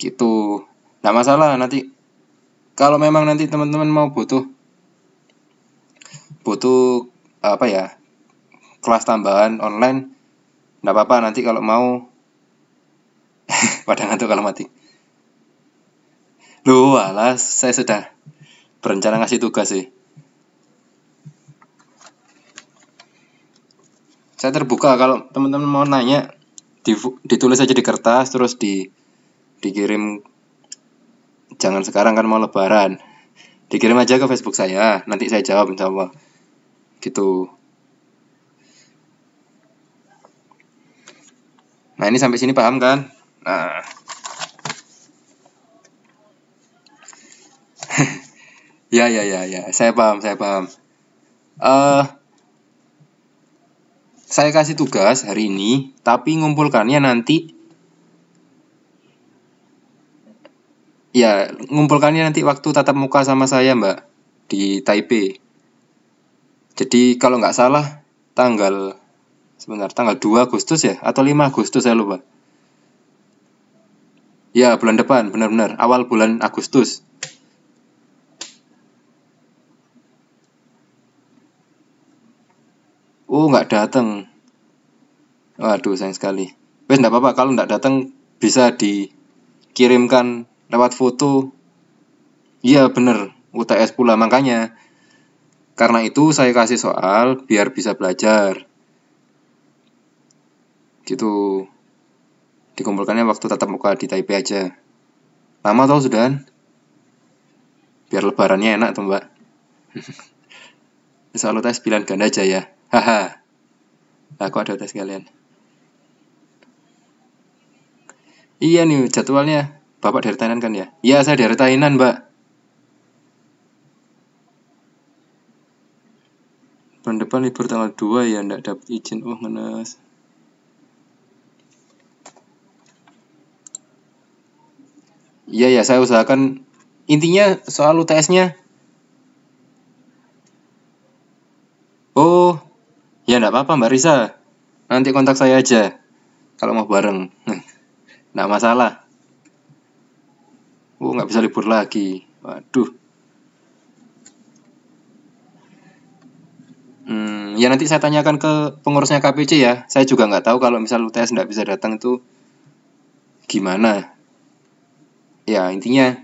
Gitu. Nggak masalah nanti. Kalau memang nanti teman-teman mau butuh apa ya, kelas tambahan online, nggak apa-apa, nanti kalau mau pada ngantuk kalau mati. Loh, alas, saya sudah berencana ngasih tugas sih. Saya terbuka kalau teman-teman mau nanya, ditulis aja di kertas terus dikirim. Jangan sekarang kan mau lebaran. Dikirim aja ke Facebook saya, nanti saya jawab insyaallah. Gitu. Nah, ini sampai sini paham kan? Nah. Ya, saya paham. Saya kasih tugas hari ini, tapi ngumpulkannya nanti. Ya, ngumpulkannya nanti waktu tatap muka sama saya, Mbak, di Taipei. Jadi kalau nggak salah tanggal 2 Agustus ya, atau 5 Agustus saya lupa. Ya, bulan depan, benar-benar awal bulan Agustus. Oh, nggak datang. Waduh, sayang sekali. Wes, nggak apa-apa, kalau nggak datang bisa dikirimkan lewat foto. Iya, bener, UTS pula. Makanya, karena itu saya kasih soal biar bisa belajar. Gitu. Dikumpulkannya waktu tatap muka di Taipei aja. Lama tau sudah. Biar lebarannya enak tuh, Mbak. Soal UTS pilihan ganda aja ya. Haha. Aku ada UTS kalian. Iya nih jadwalnya. Bapak dari Thailand kan ya? Iya, saya dari Thailand, Mbak. Bulan depan libur tanggal 2 ya, nggak dapat izin. Oh, ngenes. Iya, saya usahakan. Intinya soal UTS-nya. Oh, ya nggak apa-apa Mbak Risa. Nanti kontak saya aja. Kalau mau bareng. Nggak masalah. Oh, nggak bisa libur lagi. Waduh. Ya nanti saya tanyakan ke pengurusnya KPC ya. Saya juga nggak tahu kalau misal UTS nggak bisa datang itu gimana. Ya, intinya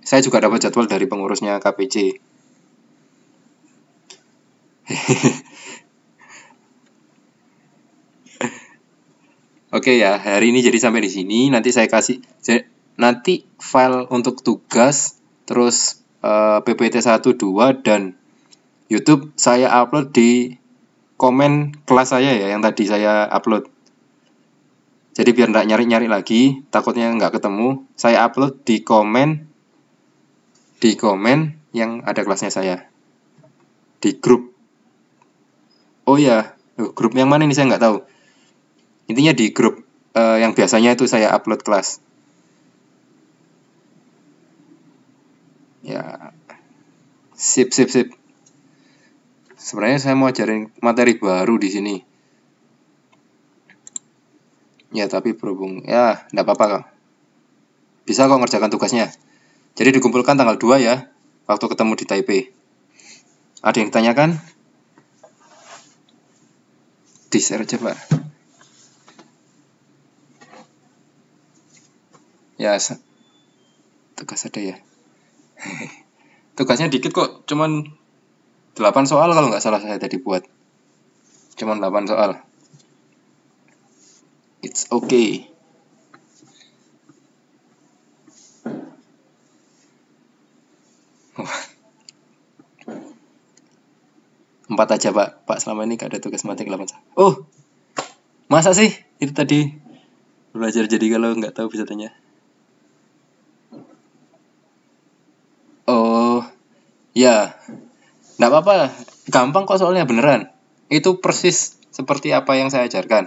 saya juga dapat jadwal dari pengurusnya KPC. Oke ya, hari ini jadi sampai di sini. Nanti saya kasih nanti file untuk tugas, terus PPT 1 2 dan YouTube saya upload di komen kelas saya ya, yang tadi saya upload. Jadi biar nggak nyari-nyari lagi, takutnya nggak ketemu, saya upload di komen yang ada kelasnya saya di grup. Oh ya, grup yang mana ini saya nggak tahu. Intinya di grup yang biasanya itu saya upload kelas. Ya, sip. Sebenarnya saya mau ajarin materi baru di sini. Ya, tapi berhubung ya enggak apa-apa kok. Bisa kok ngerjakan tugasnya. Jadi dikumpulkan tanggal 2 ya, waktu ketemu di Taipei. Ada yang ditanyakan? Di-share aja, Pak. Ya, tugas ada ya. Tugasnya dikit kok, cuman 8 soal kalau nggak salah saya tadi buat. Cuman 8 soal. It's okay. Empat aja Pak selama ini gak ada tugas matik 8. Oh, masa sih? Itu tadi belajar, jadi kalau nggak tahu bisa tanya. Oh, ya, nggak apa-apa. Gampang kok soalnya, beneran. Itu persis seperti apa yang saya ajarkan.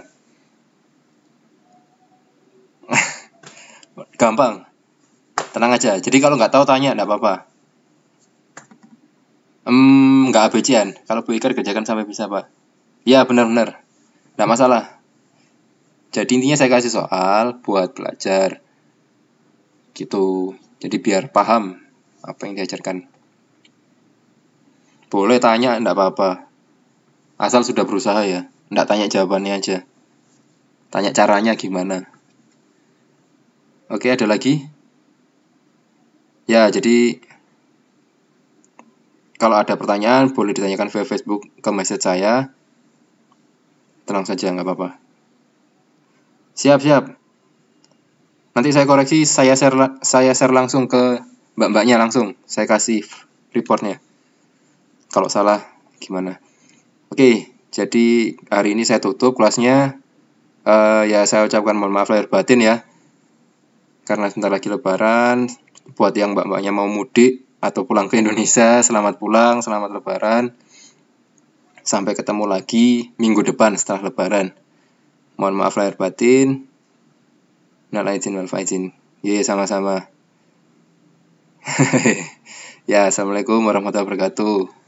Gampang. Tenang aja. Jadi kalau nggak tahu tanya, nggak apa-apa. Nggak ABC-an. Kalau Bu Iker kerjakan sampai bisa, Pak. Ya, benar-benar. Nggak masalah. Jadi intinya saya kasih soal buat belajar. Gitu. Jadi biar paham apa yang diajarkan. Boleh tanya, nggak apa-apa. Asal sudah berusaha ya. Nggak tanya jawabannya aja. Tanya caranya gimana. Oke, ada lagi? Ya, jadi kalau ada pertanyaan boleh ditanyakan via Facebook ke message saya. Tenang saja, nggak apa-apa. Siap. Nanti saya koreksi, saya share langsung ke mbak-mbaknya langsung. Saya kasih reportnya. Kalau salah gimana? Oke, jadi hari ini saya tutup kelasnya. Ya saya ucapkan mohon maaf lahir batin ya. Karena sebentar lagi lebaran. Buat yang mbak-mbaknya mau mudik atau pulang ke Indonesia, selamat pulang, selamat lebaran. Sampai ketemu lagi minggu depan setelah lebaran. Mohon maaf lahir batin. Minal aidin wal faizin. Ye, sama-sama. Ya, assalamualaikum warahmatullahi wabarakatuh.